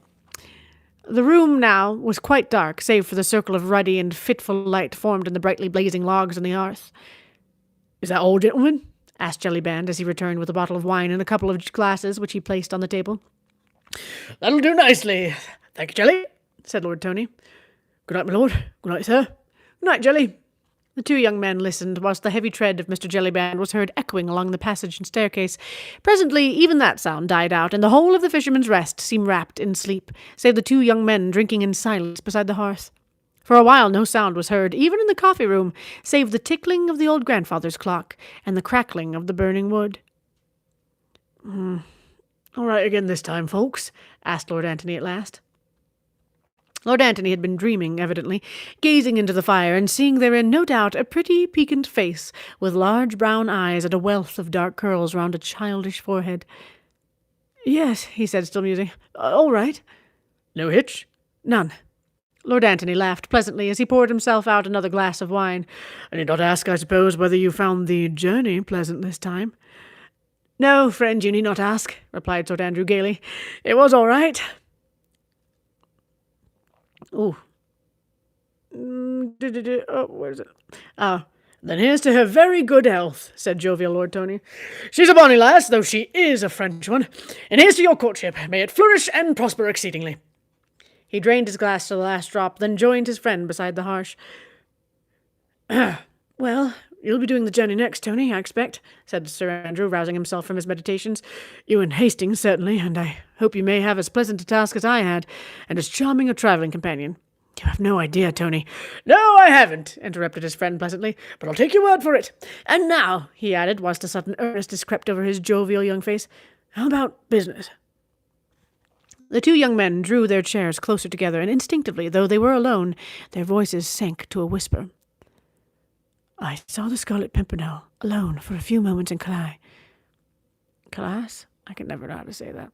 The room now was quite dark, save for the circle of ruddy and fitful light formed in the brightly blazing logs on the hearth. "Is that all, gentlemen?" asked Jellyband as he returned with a bottle of wine and a couple of glasses which he placed on the table. "That'll do nicely. Thank you, Jelly," said Lord Tony. "Good night, my lord. Good night, sir." "Good night, Jelly." The two young men listened, whilst the heavy tread of Mr. Jellyband was heard echoing along the passage and staircase. Presently, even that sound died out, and the whole of the Fisherman's Rest seemed wrapped in sleep, save the two young men drinking in silence beside the hearth. For a while no sound was heard, even in the coffee room, save the tickling of the old grandfather's clock and the crackling of the burning wood. "All right again this time, folks?" asked Lord Antony at last. Lord Antony had been dreaming, evidently, gazing into the fire and seeing therein, no doubt, a pretty, piquant face, with large brown eyes and a wealth of dark curls round a childish forehead. "Yes," he said, still musing. "All right." "No hitch?" "None." Lord Antony laughed pleasantly as he poured himself out another glass of wine. "I need not ask, I suppose, whether you found the journey pleasant this time?" "No, friend, you need not ask," replied Sir Andrew gaily. "It was all right." "Oh. Where is it? Then here's to her very good health," said jovial Lord Tony. "She's a bonny lass, though she is a French one. And here's to your courtship. May it flourish and prosper exceedingly." He drained his glass to the last drop, then joined his friend beside the hearth. "Well, you'll be doing the journey next, Tony, I expect," said Sir Andrew, rousing himself from his meditations. "You and Hastings, certainly, and I hope you may have as pleasant a task as I had, and as charming a travelling companion." "You have no idea, Tony." "No, I haven't," interrupted his friend pleasantly, "but I'll take your word for it. And now," he added, whilst a sudden earnestness crept over his jovial young face, "how about business?" The two young men drew their chairs closer together, and instinctively, though they were alone, their voices sank to a whisper. "I saw the Scarlet Pimpernel alone for a few moments in Calais." "Calais? I can never know how to say that,"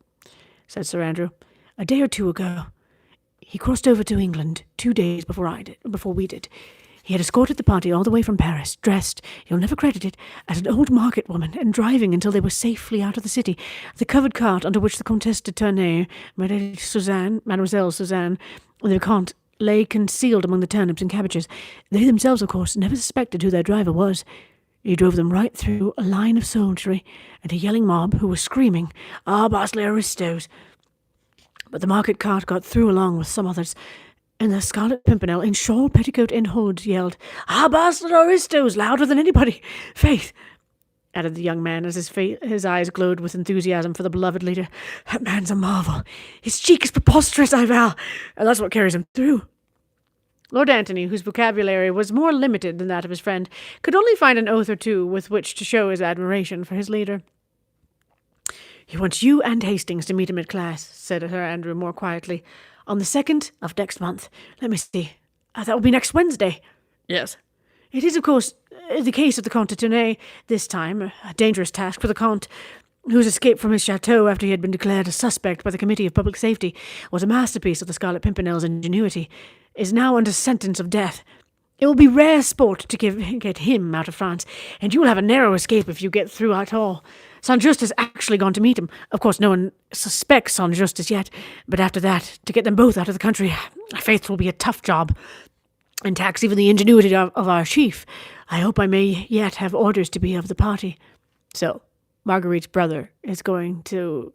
said Sir Andrew. "A day or two ago. He crossed over to England 2 days before we did. He had escorted the party all the way from Paris, dressed, you'll never credit it, as an old market woman, and driving until they were safely out of the city. The covered cart under which the Comtesse de Tournay, Mademoiselle Suzanne, and the Vicomte lay concealed among the turnips and cabbages. They themselves, of course, never suspected who their driver was. He drove them right through a line of soldiery and a yelling mob who were screaming, 'Ah, Bastley aristos!' But the market cart got through along with some others, and the Scarlet Pimpernel, in shawl, petticoat, and hood, yelled, 'Ah, Bastley aristos!' louder than anybody. Faith," added the young man as his eyes glowed with enthusiasm for the beloved leader, "that man's a marvel. His cheek is preposterous, I vow, and that's what carries him through." Lord Antony, whose vocabulary was more limited than that of his friend, could only find an oath or two with which to show his admiration for his leader. "He wants you and Hastings to meet him at class," said Sir Andrew more quietly, "on the 2nd of next month. Let me see. That will be next Wednesday." "Yes." "It is, of course, the case of the Comte de Tournay this time, a dangerous task for the Comte, whose escape from his chateau after he had been declared a suspect by the Committee of Public Safety was a masterpiece of the Scarlet Pimpernel's ingenuity, is now under sentence of death. It will be rare sport to get him out of France, and you will have a narrow escape if you get through at all. Saint-Just has actually gone to meet him. Of course, no one suspects Saint-Just as yet, but after that, to get them both out of the country, faith will be a tough job, and tax even the ingenuity of our chief. I hope I may yet have orders to be of the party. So, Marguerite's brother is going to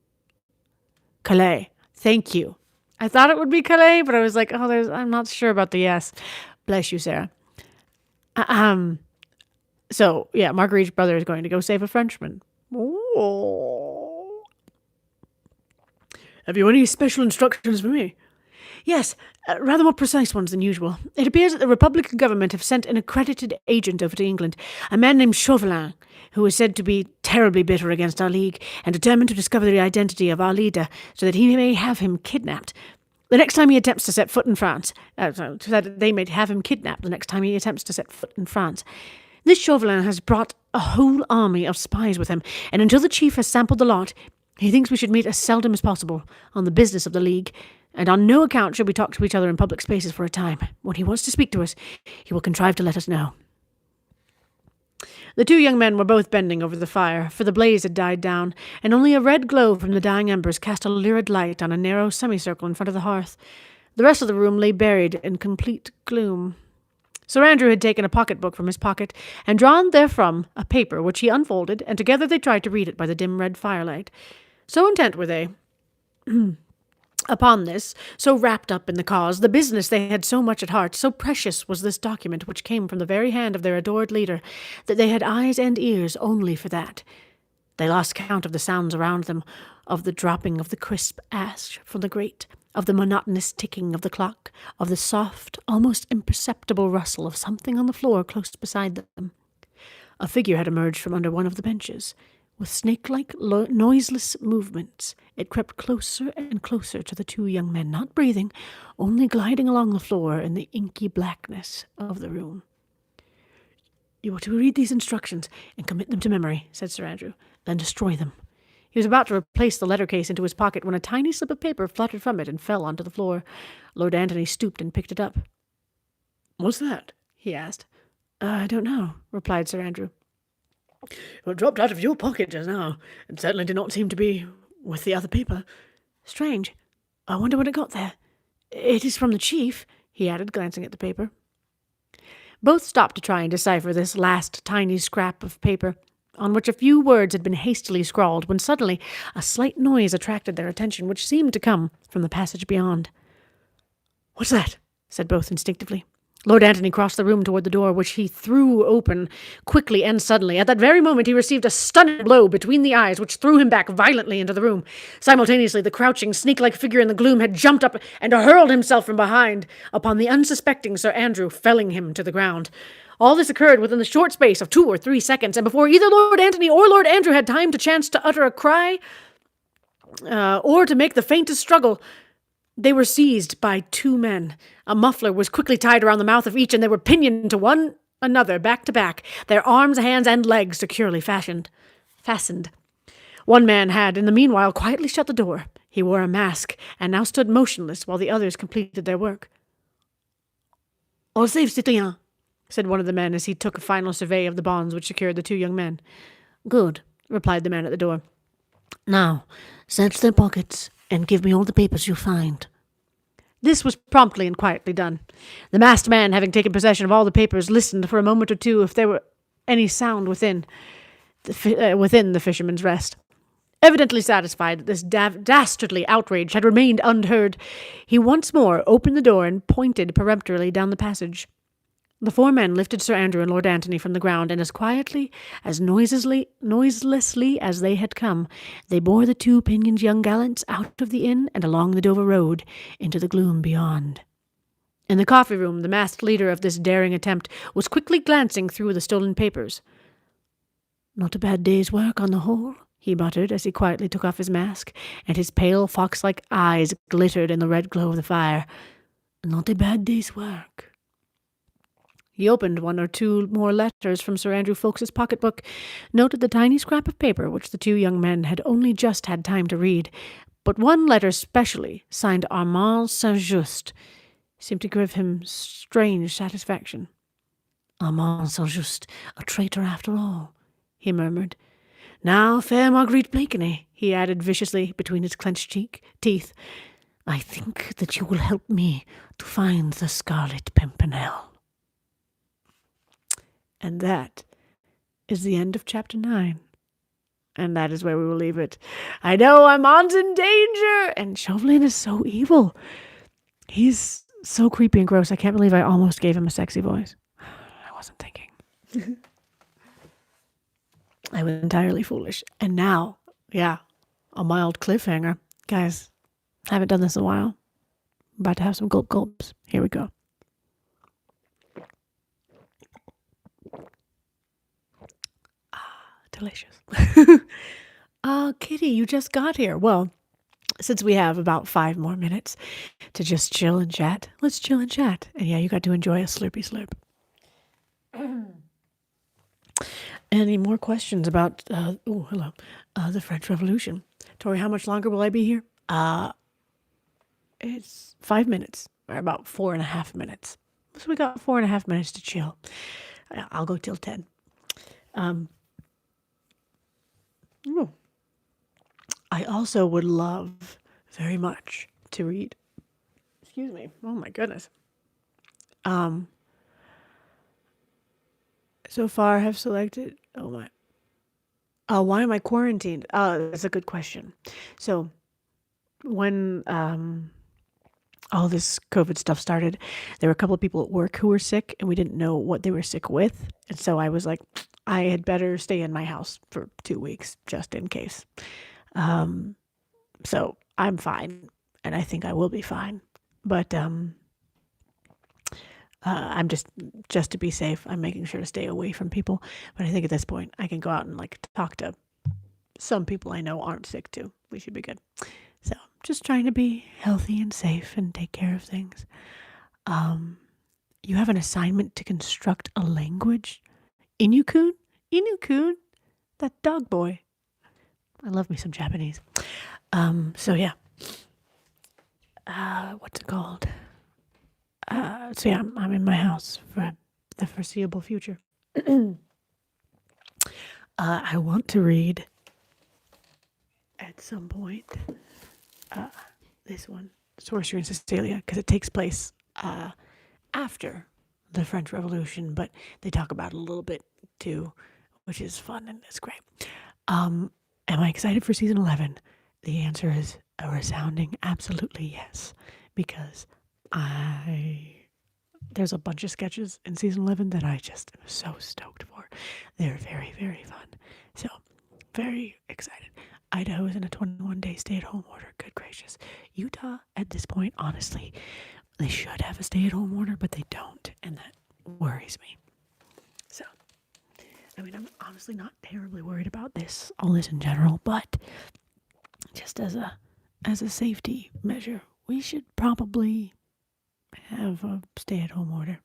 Calais. Thank you. I thought it would be Calais, but I was like, I'm not sure about the S. Bless you, Sarah. So, yeah, Marguerite's brother is going to go save a Frenchman. Ooh. Have you any special instructions for me? Yes, rather more precise ones than usual. It appears that the Republican government have sent an accredited agent over to England, a man named Chauvelin, who is said to be terribly bitter against our league and determined to discover the identity of our leader so that he may have him kidnapped. The next time he attempts to set foot in France, so that they may have him kidnapped the next time he attempts to set foot in France. This Chauvelin has brought a whole army of spies with him, and until the chief has sampled the lot, he thinks we should meet as seldom as possible on the business of the league, and on no account should we talk to each other in public spaces for a time. When he wants to speak to us, he will contrive to let us know. The two young men were both bending over the fire, for the blaze had died down, and only a red glow from the dying embers cast a lurid light on a narrow semicircle in front of the hearth. The rest of the room lay buried in complete gloom. Sir Andrew had taken a pocket-book from his pocket, and drawn therefrom a paper which he unfolded, and together they tried to read it by the dim red firelight. So intent were they upon this, so wrapped up in the cause, the business they had so much at heart, so precious was this document which came from the very hand of their adored leader, that they had eyes and ears only for that. They lost count of the sounds around them, of the dropping of the crisp ash from the grate, of the monotonous ticking of the clock, of the soft, almost imperceptible rustle of something on the floor close beside them. A figure had emerged from under one of the benches. With snake-like, noiseless movements, it crept closer and closer to the two young men, not breathing, only gliding along the floor in the inky blackness of the room. "You are to read these instructions and commit them to memory," said Sir Andrew, "then destroy them." He was about to replace the letter case into his pocket when a tiny slip of paper fluttered from it and fell onto the floor. Lord Antony stooped and picked it up. "What's that?" he asked. "I don't know," replied Sir Andrew. "It dropped out of your pocket just now, and certainly did not seem to be with the other paper. Strange. I wonder when it got there. It is from the chief," he added, glancing at the paper. Both stopped to try and decipher this last tiny scrap of paper, on which a few words had been hastily scrawled, when suddenly a slight noise attracted their attention, which seemed to come from the passage beyond. "What's that?" said both instinctively. Lord Antony crossed the room toward the door, which he threw open quickly and suddenly. At that very moment he received a stunning blow between the eyes, which threw him back violently into the room. Simultaneously, the crouching, snake-like figure in the gloom had jumped up and hurled himself from behind upon the unsuspecting Sir Andrew, felling him to the ground. All this occurred within the short space of 2 or 3 seconds, and before either Lord Antony or Lord Andrew had time to chance to utter a cry or to make the faintest struggle, they were seized by 2 men. A muffler was quickly tied around the mouth of each, and they were pinioned to one another, back to back, their arms, hands, and legs securely fastened. One man had, in the meanwhile, quietly shut the door. He wore a mask, and now stood motionless while the others completed their work. "All safe, citoyen," said one of the men as he took a final survey of the bonds which secured the 2 young men. "Good," replied the man at the door. "Now, search their pockets and give me all the papers you find." This was promptly and quietly done. The masked man, having taken possession of all the papers, listened for a moment or two if there were any sound within the fisherman's rest. Evidently satisfied that this dastardly outrage had remained unheard, he once more opened the door and pointed peremptorily down the passage. The 4 men lifted Sir Andrew and Lord Antony from the ground, and as quietly, as noiselessly as they had come, they bore the 2 pinioned young gallants out of the inn and along the Dover road into the gloom beyond. In the coffee-room, the masked leader of this daring attempt was quickly glancing through the stolen papers. "Not a bad day's work on the whole," he muttered as he quietly took off his mask, and his pale fox-like eyes glittered in the red glow of the fire. "Not a bad day's work." He opened 1 or 2 more letters from Sir Andrew Ffoulkes's pocketbook, noted the tiny scrap of paper which the 2 young men had only just had time to read, but one letter specially, signed Armand Saint-Just, seemed to give him strange satisfaction. "Armand Saint-Just, a traitor after all," he murmured. Now, fair Marguerite Blakeney, he added viciously between his clenched teeth, I think that you will help me to find the Scarlet Pimpernel. And that is the end of chapter 9. And that is where we will leave it. I know Armand's in danger, and Chauvelin is so evil. He's so creepy and gross. I can't believe I almost gave him a sexy voice. I wasn't thinking. I was entirely foolish. And now, yeah, a mild cliffhanger. Guys, haven't done this in a while. About to have some gulps. Here we go. Delicious. Kitty, you just got here. Well, since we have about 5 more minutes to just chill and chat, let's chill and chat. And yeah, you got to enjoy a slurpy slurp. Any more questions about, the French Revolution? Tori, how much longer will I be here? It's 5 minutes, or about 4.5 minutes. So we got 4.5 minutes to chill. I'll go till 10. I also would love very much to read. Excuse me. Oh my goodness. So far have selected. Oh my. Why am I quarantined? That's a good question. So when all this COVID stuff started, there were a couple of people at work who were sick, and we didn't know what they were sick with. And so I was like, I had better stay in my house for 2 weeks just in case. So I'm fine, and I think I will be fine. But I'm just to be safe, I'm making sure to stay away from people. But I think at this point, I can go out and like talk to some people I know aren't sick too. We should be good. So just trying to be healthy and safe and take care of things. You have an assignment to construct a language. Inukun? Inukun? That dog boy. I love me some Japanese. So yeah. What's it called? So yeah, I'm in my house for the foreseeable future. I want to read at some point this one, Sorcery in Cecilia, because it takes place after the French Revolution, but they talk about it a little bit too, which is fun and it's great. Am I excited for season 11? The answer is a resounding absolutely yes, because there's a bunch of sketches in season 11 that I just am so stoked for. They're very, very fun. So, very excited. Idaho is in a 21-day stay-at-home order. Good gracious. Utah, at this point, honestly, they should have a stay-at-home order, but they don't, and that worries me. So, I mean, I'm honestly not terribly worried about all this in general, but just as a safety measure, we should probably have a stay-at-home order.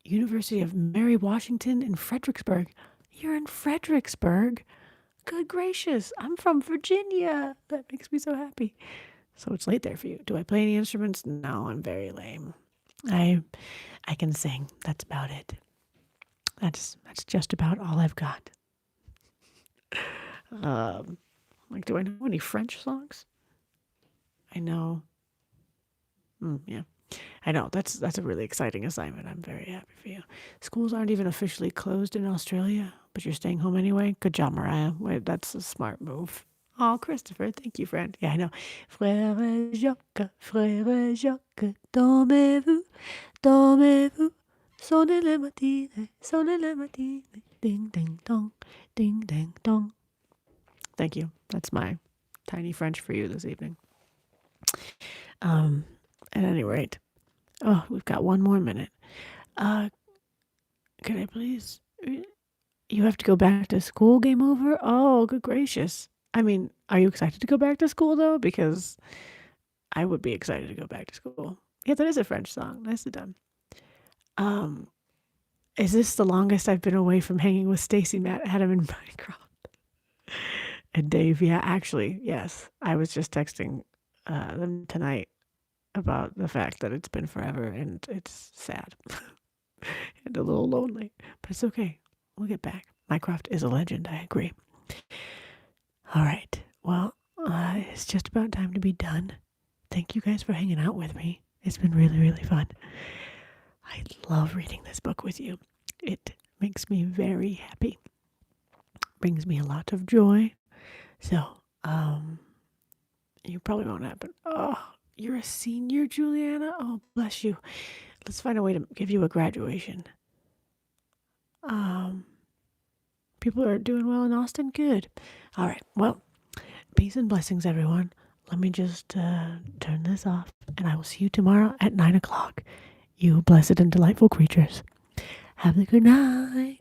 University of Mary Washington in Fredericksburg. You're in Fredericksburg? Good gracious, I'm from Virginia. That makes me so happy. So it's late there for you. Do I play any instruments? No, I'm very lame. I can sing. That's about it. That's just about all I've got. Do I know any French songs? I know. Yeah. I know. That's a really exciting assignment. I'm very happy for you. Schools aren't even officially closed in Australia, but you're staying home anyway. Good job, Mariah. Wait, that's a smart move. Oh, Christopher, thank you, friend. Yeah, I know. Frère Jacques, dormez-vous, dormez-vous, sonnez le matine, ding, ding, dong, ding, ding, dong. Thank you. That's my tiny French for you this evening. At any rate, we've got 1 more minute. Can I please? You have to go back to school, game over? Oh, good gracious. I mean, are you excited to go back to school, though? Because I would be excited to go back to school. Yeah, that is a French song. Nicely done. Is this the longest I've been away from hanging with Stacy, Matt, Adam, and Minecraft? And Dave, yeah, actually, yes. I was just texting them tonight about the fact that it's been forever and it's sad and a little lonely, but it's okay. We'll get back. Mycroft is a legend, I agree. All right. Well, it's just about time to be done. Thank you guys for hanging out with me. It's been really, really fun. I love reading this book with you. It makes me very happy. Brings me a lot of joy. So, you probably won't happen. Oh, you're a senior, Juliana? Oh, bless you. Let's find a way to give you a graduation. People are doing well in Austin? Good. All right. Well, peace and blessings, everyone. Let me just turn this off, and I will see you tomorrow at 9 o'clock. You blessed and delightful creatures. Have a good night.